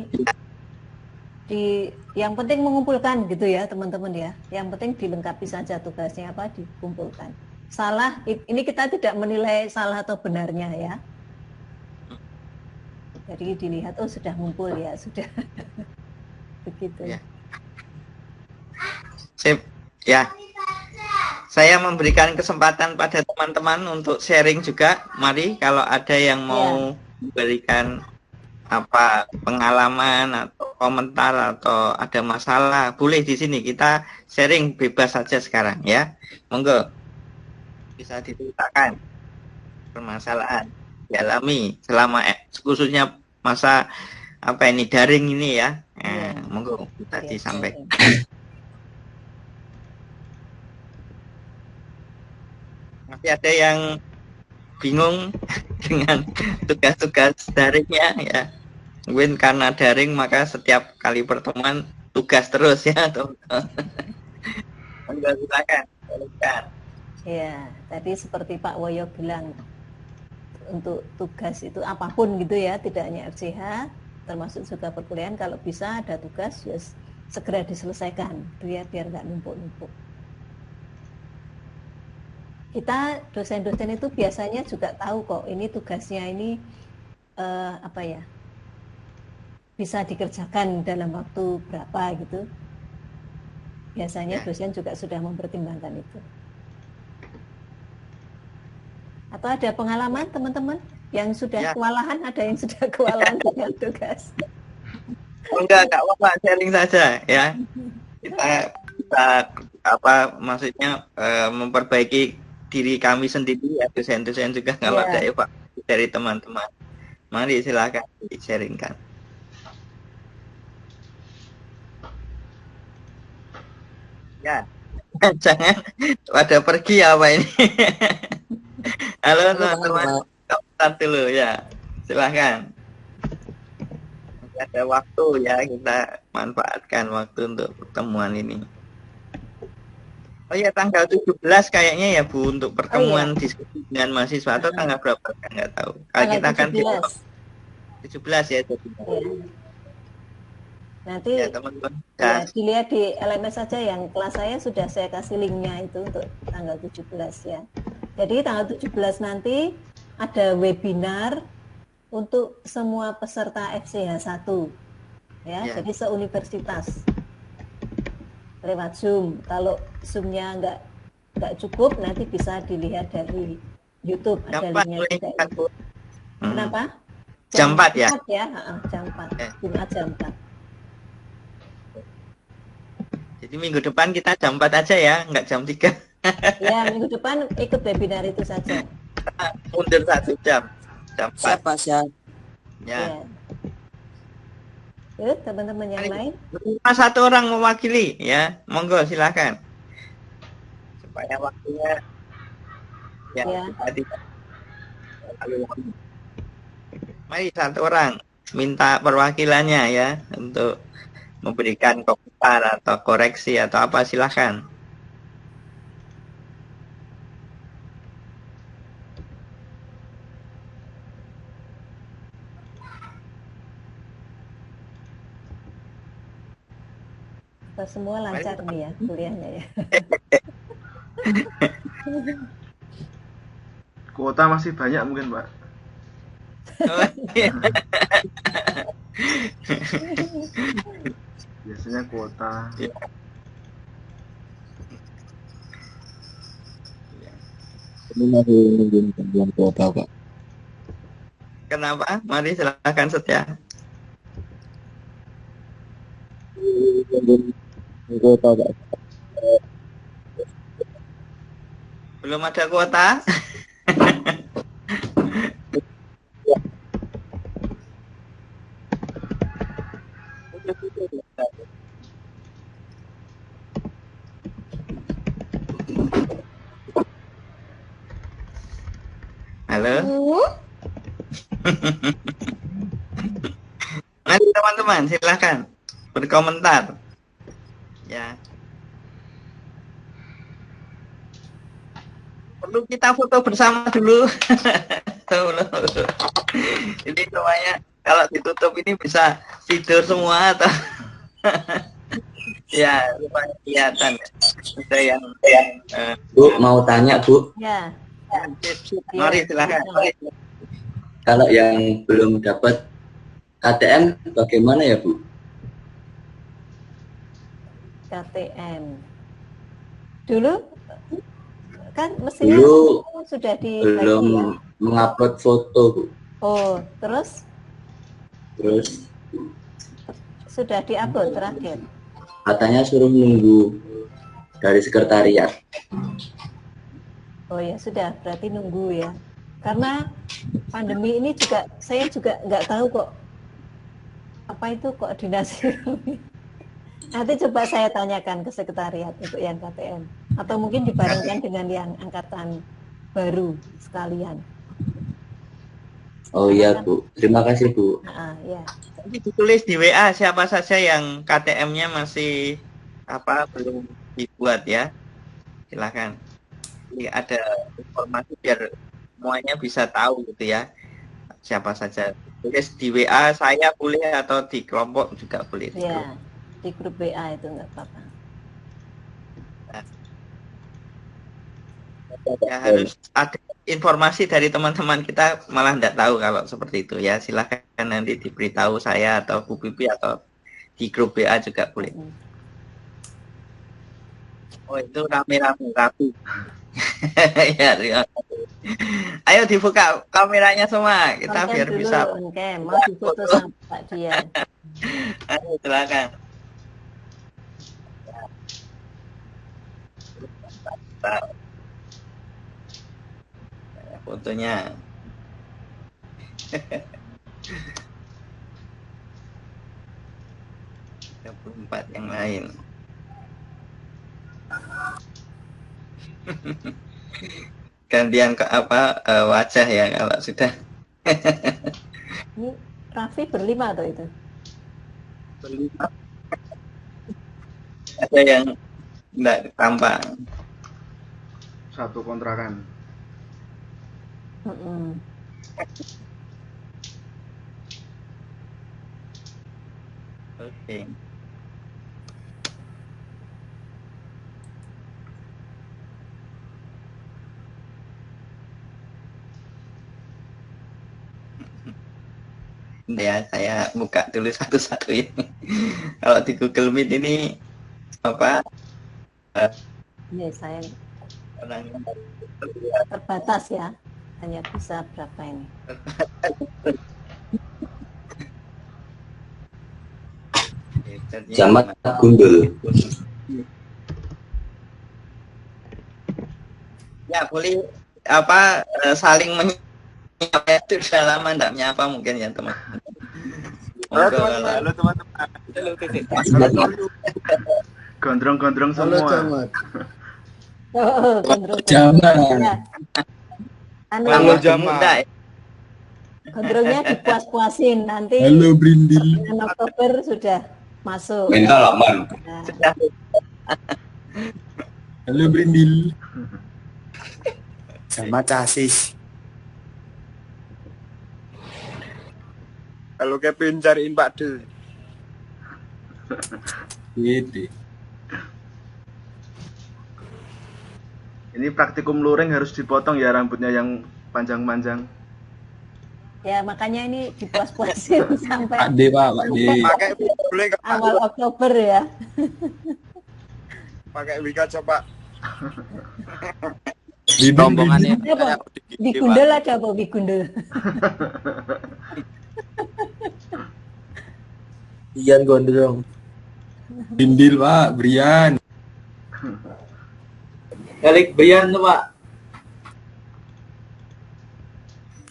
[SPEAKER 2] yang penting mengumpulkan gitu ya teman-teman ya. Yang penting dilengkapi saja tugasnya apa, dikumpulkan. Salah, ini kita tidak menilai salah atau benarnya ya. Jadi dilihat, oh sudah ngumpul ya, sudah. Begitu.
[SPEAKER 1] Ya. Sip. Ya. Saya memberikan kesempatan pada teman-teman untuk sharing juga. Mari kalau ada yang mau memberikan apa pengalaman atau komentar atau ada masalah, boleh di sini kita sharing bebas saja sekarang ya. Monggo. Bisa diceritakan permasalahan dialami selama khususnya masa apa ini daring ini ya. Monggo kita disampaikan. Masih ada yang bingung dengan tugas-tugas daringnya ya. Mungkin karena daring maka setiap kali pertemuan tugas terus ya. Silakan.
[SPEAKER 2] Ya, tadi seperti Pak Woyo bilang, untuk tugas itu apapun gitu ya, tidak hanya FCH, termasuk juga perkuliahan, kalau bisa ada tugas ya segera diselesaikan gitu ya, biar nggak numpuk-numpuk. Kita dosen-dosen itu biasanya juga tahu kok ini tugasnya ini bisa dikerjakan dalam waktu berapa gitu. Biasanya dosen juga sudah mempertimbangkan itu. Atau ada pengalaman teman-teman yang sudah kewalahan, ada yang sudah kewalahan dengan tugas?
[SPEAKER 1] Enggak apa-apa, sharing saja ya. Kita apa maksudnya memperbaiki diri kami sendiri ya, dosen-dosen juga kalau ada evaluasi dari teman-teman. Mari silakan di-sharingkan. Ya, jangan pada pergi apa ini. Halo teman-teman, komentar dulu ya, silahkan. Ada waktu ya, kita manfaatkan waktu untuk pertemuan ini. Oh ya, tanggal 17 kayaknya ya Bu, untuk pertemuan diskusi dengan mahasiswa, atau tanggal berapa? Nggak tahu. Kalau kita kan 17 ya.
[SPEAKER 2] Nanti ya, teman-teman, dilihat di LMS saja, yang kelas saya sudah saya kasih linknya itu untuk tanggal 17 ya. Jadi tanggal 17 nanti ada webinar untuk semua peserta FCH 1 ya, jadi seuniversitas lewat Zoom. Kalau Zoom-nya nggak cukup, nanti bisa dilihat dari YouTube, ada linknya juga. Kenapa?
[SPEAKER 1] Jam 4 ya?
[SPEAKER 2] Jam 4, Jumat jam 4.
[SPEAKER 1] Jadi minggu depan kita jam 4 aja ya, nggak jam 3.
[SPEAKER 2] Ya, minggu depan ikut webinar itu saja.
[SPEAKER 1] Mundur 1 jam. Jam 4.
[SPEAKER 7] Siap.
[SPEAKER 1] Ya.
[SPEAKER 2] Yuk, teman-teman yang lain.
[SPEAKER 1] Satu orang mewakili ya, monggo silakan. Supaya waktunya tadi. Mari satu orang minta perwakilannya ya untuk memberikan komentar atau koreksi atau apa, silakan.
[SPEAKER 2] Kita semua lancar nih ya kuliahnya ya.
[SPEAKER 4] Kuota masih banyak mungkin Pak. Biasanya kuota.
[SPEAKER 5] Ini masih nungguin kuota Pak.
[SPEAKER 1] Kenapa? Mari silakan Setia.
[SPEAKER 5] Kuota Pak.
[SPEAKER 1] Belum ada kuota? Halo? Mari teman-teman, silakan berkomentar. Ya. perlu kita foto bersama dulu. Ini semuanya kalau ditutup ini bisa tidur semua atau ya rupanya kelihatan. Ada yang
[SPEAKER 13] Bu, mau tanya Bu.
[SPEAKER 2] Ya.
[SPEAKER 1] Mari silakan.
[SPEAKER 13] Kalau yang belum dapat KTM bagaimana ya Bu?
[SPEAKER 2] KTM. Dulu kan mestinya
[SPEAKER 13] Dulu
[SPEAKER 2] sudah di
[SPEAKER 13] belum
[SPEAKER 2] ya?
[SPEAKER 13] mengupload foto Bu.
[SPEAKER 2] Oh, terus sudah diupload terakhir.
[SPEAKER 13] Katanya suruh nunggu dari sekretariat.
[SPEAKER 2] Oh ya sudah, berarti nunggu ya. Karena pandemi ini juga saya juga nggak tahu kok apa itu koordinasi. Nanti coba saya tanyakan ke sekretariat untuk yang KTM atau mungkin dibarengkan dengan yang angkatan baru sekalian.
[SPEAKER 13] Oh iya Bu, terima kasih Bu.
[SPEAKER 2] Ya.
[SPEAKER 1] Nanti ditulis di WA siapa saja yang KTM-nya masih belum dibuat ya. Silakan. Ini ada informasi biar semuanya bisa tahu gitu ya. Siapa saja. Tulis di WA saya boleh atau di kelompok juga boleh.
[SPEAKER 2] Ya, di grup WA itu nggak apa-apa.
[SPEAKER 1] Ya, harus ada informasi dari teman-teman kita, malah tidak tahu kalau seperti itu ya. Silahkan nanti diberitahu saya atau Bu Pipi atau di grup WA juga boleh. Oh itu rame-rame rapi. Ya, ayo dibuka kameranya semua kita biar dulu, bisa.
[SPEAKER 2] Oke, mau difoto sama Pak Dian.
[SPEAKER 1] Ayo silakan. Fotonya. Empat yang lain. Gantian ke wajah ya kalau sudah.
[SPEAKER 2] Ini Raffi berlima atau itu?
[SPEAKER 1] Berlima. Ada yang enggak tampak.
[SPEAKER 4] Satu kontrakan.
[SPEAKER 1] Oke. Ya, saya buka dulu satu-satu ini. Kalau di Google Meet ini
[SPEAKER 2] Ya, saya terbatas ya. Hanya bisa berapa ini?
[SPEAKER 13] Camat Gundul.
[SPEAKER 1] Ya, boleh saling menyapa itu sudah lama enggak menyapa mungkin ya teman-teman.
[SPEAKER 4] Halo teman-teman. Gondrong-gondrong semua.
[SPEAKER 2] Oh, gondrong.
[SPEAKER 12] Jaman.
[SPEAKER 2] Halo
[SPEAKER 12] Jaman.
[SPEAKER 2] Gondrongnya dipuas-puasin nanti.
[SPEAKER 12] Halo Brindil.
[SPEAKER 2] Bulan Oktober sudah masuk.
[SPEAKER 13] Mental aman.
[SPEAKER 2] Nah.
[SPEAKER 12] Halo Brindil.
[SPEAKER 8] Sama Casis. Kalau Kevin cariin Pak De.
[SPEAKER 12] Gitu.
[SPEAKER 4] Ini praktikum luring harus dipotong ya rambutnya yang panjang-panjang.
[SPEAKER 2] Ya makanya ini dipuas-puasin sampai
[SPEAKER 12] Pak De, Pak D.
[SPEAKER 8] Pakai boleh nggak, Pak?
[SPEAKER 2] awal Oktober ya.
[SPEAKER 8] Pakai wika coba.
[SPEAKER 12] Rombongannya
[SPEAKER 2] Digundel ada apa digundel?
[SPEAKER 12] Brian gondrong. Brindil Pak, Brian.
[SPEAKER 5] Balik Brian tuh Pak.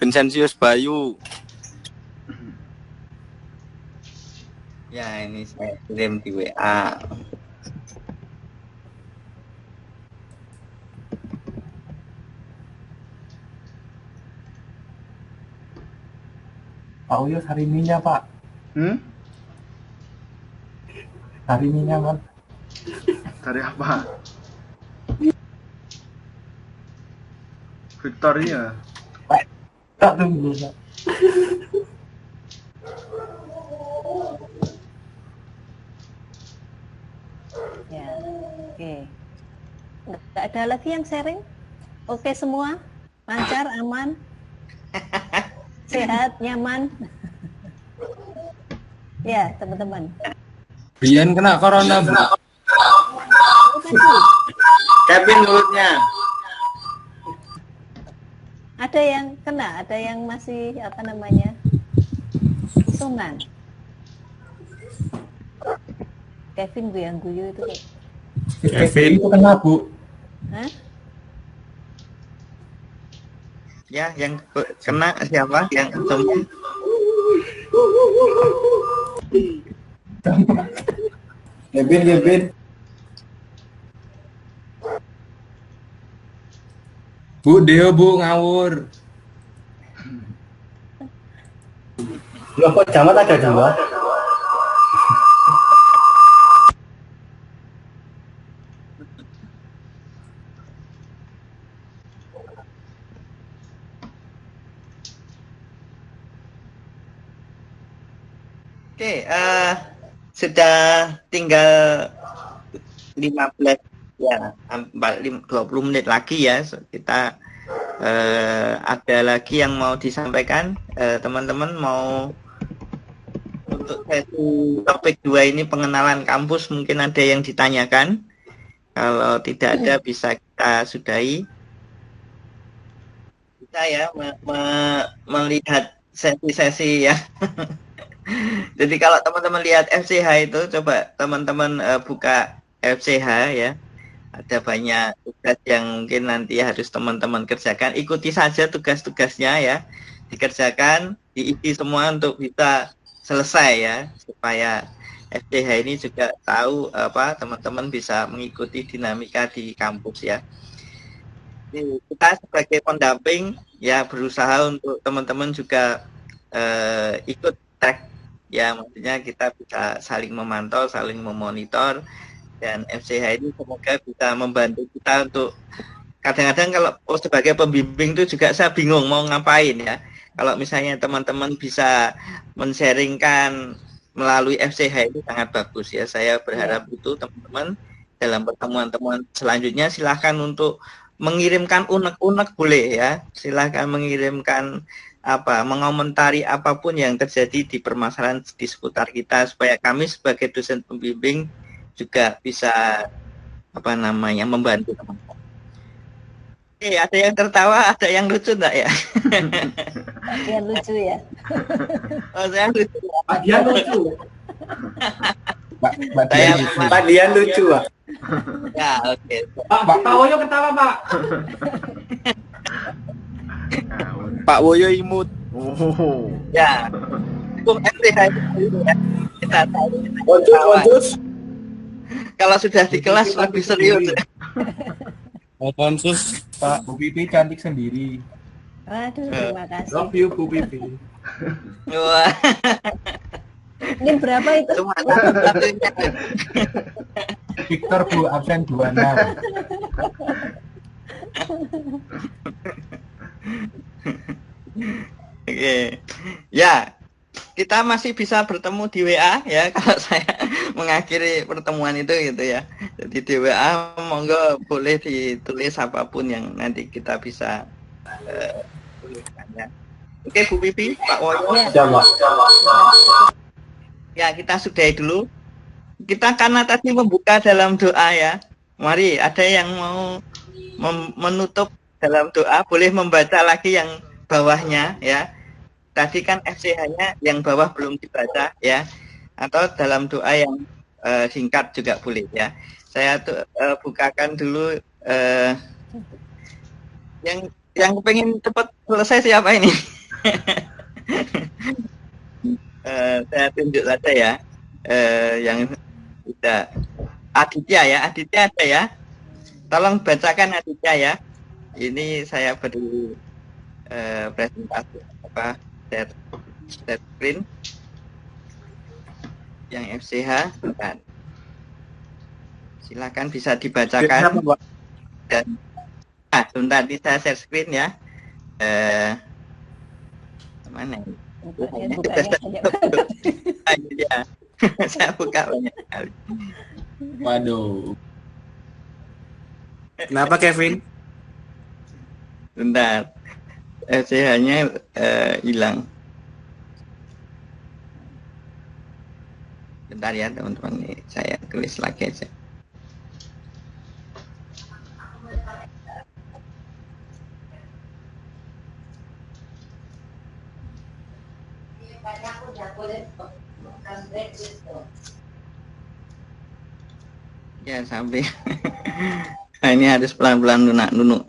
[SPEAKER 5] Vincenzius Bayu.
[SPEAKER 1] Ya, ini saya kirim di WA.
[SPEAKER 14] Pak Uyus hari Minggu Pak. Hari Minggu kan?
[SPEAKER 4] Dari apa? Victoria.
[SPEAKER 14] Tak tunggu. Pak.
[SPEAKER 2] Ya, oke. Nggak ada lagi yang sharing? Oke semua? Lancar, aman? Sehat, nyaman? Ya, teman-teman.
[SPEAKER 12] Brian kena corona, Bu.
[SPEAKER 1] Kevin mulutnya.
[SPEAKER 2] Ada yang kena, ada yang masih apa namanya? Sungan. Kevin guyang-guyu itu.
[SPEAKER 14] Kevin itu kena, Bu.
[SPEAKER 2] Hah?
[SPEAKER 1] Ya, yang kena siapa? Yang sembuh.
[SPEAKER 12] Kevin. Bu, Deo, Bu, ngawur.
[SPEAKER 13] Loh, kok Jamat ada dua?
[SPEAKER 1] Oke, sudah tinggal 15 ya, 20 menit lagi ya. Kita ada lagi yang mau disampaikan, teman-teman mau untuk sesi topik 2 ini pengenalan kampus, mungkin ada yang ditanyakan. Kalau tidak ada bisa kita sudahi. Kita ya melihat sesi-sesi ya. Jadi kalau teman-teman lihat FCH itu, coba teman-teman buka FCH ya. Ada banyak tugas yang mungkin nanti harus teman-teman kerjakan. Ikuti saja tugas-tugasnya ya. Dikerjakan, diisi semua untuk bisa selesai ya. Supaya FCH ini juga tahu apa teman-teman bisa mengikuti dinamika di kampus ya. Jadi, kita sebagai pendamping ya berusaha untuk teman-teman juga ikut track ya, maksudnya kita bisa saling memantau, saling memonitor, dan FCH ini semoga bisa membantu kita untuk kadang-kadang kalau sebagai pembimbing itu juga saya bingung mau ngapain ya. Kalau misalnya teman-teman bisa men-sharingkan melalui FCH ini sangat bagus ya. Saya berharap itu teman-teman dalam pertemuan-temuan selanjutnya silahkan untuk mengirimkan unek-unek boleh ya. Silahkan mengirimkan mengomentari apapun yang terjadi di permasalahan di seputar kita supaya kami sebagai dosen pembimbing juga bisa membantu teman-teman. Oke, ada yang tertawa, ada yang lucu enggak ya?
[SPEAKER 2] Bagian lucu ya.
[SPEAKER 1] Oh, saya lucu.
[SPEAKER 14] Bagian lucu.
[SPEAKER 13] Pak Dian lucu, Pak.
[SPEAKER 1] Ya, oke.
[SPEAKER 14] Pak Woyo ketawa, Pak.
[SPEAKER 5] Pak Woyo imut.
[SPEAKER 1] Ya. Hukum FTH itu ya. Kita tahu. Kalau sudah di kelas lebih serius.
[SPEAKER 12] Konsus Pak Bu Pipi cantik sendiri.
[SPEAKER 2] Waduh, terima kasih.
[SPEAKER 12] Love you Bu Pipi.
[SPEAKER 1] Wah.
[SPEAKER 2] Ini berapa itu?
[SPEAKER 1] Cuma satu-satunya.
[SPEAKER 14] Victor Bu absen 26.
[SPEAKER 1] Oke. Ya. Kita masih bisa bertemu di WA ya kalau saya mengakhiri pertemuan itu gitu ya. Jadi di WA monggo boleh ditulis apapun yang nanti kita bisa tuliskan ya. Oke Bu Pipi, Pak Woyo. Ya, kita sudahi dulu. Kita karena tadi membuka dalam doa ya. Mari ada yang mau menutup dalam doa, boleh membaca lagi yang bawahnya ya. Tadi kan FCH-nya yang bawah belum dibaca ya, atau dalam doa yang singkat juga boleh ya. Saya bukakan dulu yang pengen cepat selesai siapa ini? Saya tunjuk saja ya, yang tidak Aditya ya, Aditya ada ya. Tolong bacakan Aditya ya. Ini saya beri presentasi share screen yang FCH silakan bisa dibacakan dan Ya, sebentar saya share screen ya. Mana? Ya. Saya buka banyak kali.
[SPEAKER 12] Waduh. Kenapa Kevin?
[SPEAKER 1] Bentar. FCH-nya hilang. Bentar ya teman-teman, nih saya tulis lagi aja. Ya sampai. Nah, ini harus pelan-pelan lunak-lunuk.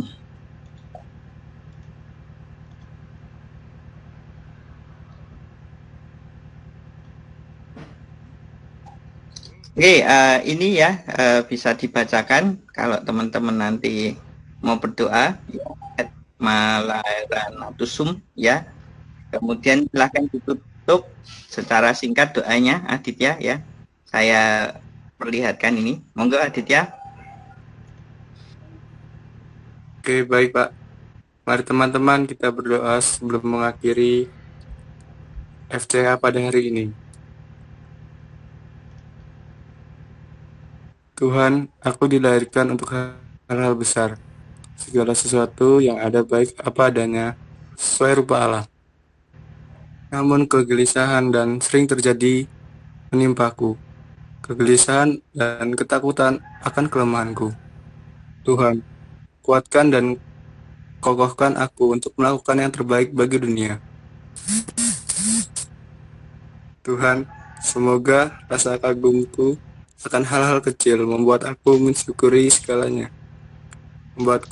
[SPEAKER 1] Oke, ini ya bisa dibacakan kalau teman-teman nanti mau berdoa, ya, Malairanatussum ya. Kemudian silahkan ditutup secara singkat doanya, Aditya ya. Saya perlihatkan ini. Monggo Aditya.
[SPEAKER 12] Oke, baik Pak. Mari teman-teman kita berdoa sebelum mengakhiri FCH pada hari ini. Tuhan, aku dilahirkan untuk hal-hal besar. Segala sesuatu yang ada baik apa adanya, sesuai rupa Allah. Namun kegelisahan dan sering terjadi menimpaku. Kegelisahan dan ketakutan akan kelemahanku. Tuhan, kuatkan dan kokohkan aku untuk melakukan yang terbaik bagi dunia. Tuhan, semoga rasa kagumku akan hal-hal kecil membuat aku mensyukuri segalanya. Membuat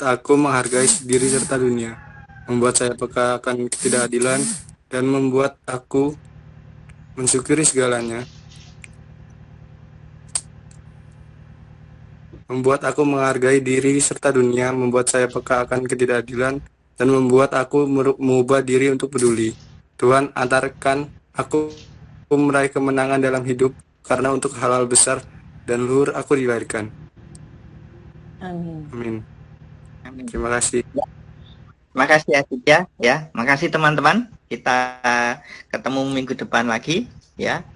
[SPEAKER 12] aku menghargai diri serta dunia. Membuat saya peka akan ketidakadilan dan membuat aku mensyukuri segalanya. Membuat aku menghargai diri serta dunia, membuat saya peka akan ketidakadilan dan membuat aku mengubah diri untuk peduli. Tuhan, antarkan aku meraih kemenangan dalam hidup karena untuk hal-hal besar dan luhur aku dilahirkan.
[SPEAKER 2] Amin.
[SPEAKER 12] Amin.
[SPEAKER 1] Amin.
[SPEAKER 12] Terima kasih.
[SPEAKER 1] Terima kasih Aditya ya. Makasih teman-teman. Kita ketemu minggu depan lagi ya.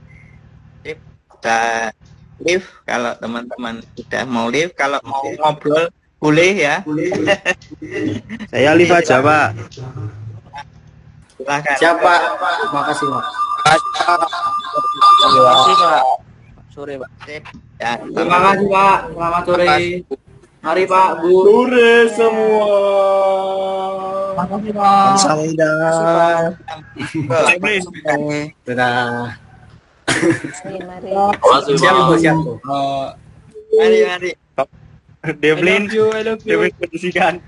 [SPEAKER 1] Kita live kalau teman-teman sudah mau live, kalau mau ngobrol boleh ya.
[SPEAKER 5] Saya live aja, Pak.
[SPEAKER 1] Silakan.
[SPEAKER 10] Siapa? Makasih, Pak.
[SPEAKER 6] Terima kasih Pak. Sore Pak.
[SPEAKER 1] Ya,
[SPEAKER 10] Terima kasih, Pak. Selamat sore. Mari, Pak, Bu.
[SPEAKER 12] Sore semua.
[SPEAKER 10] Makasih, Pak.
[SPEAKER 5] Kamsahamnida.
[SPEAKER 12] Dadah.
[SPEAKER 2] Mari.
[SPEAKER 12] Siap, Bu, siap.
[SPEAKER 1] Mari.
[SPEAKER 5] Devlin,
[SPEAKER 12] I love you.
[SPEAKER 5] Devlin kondisikan.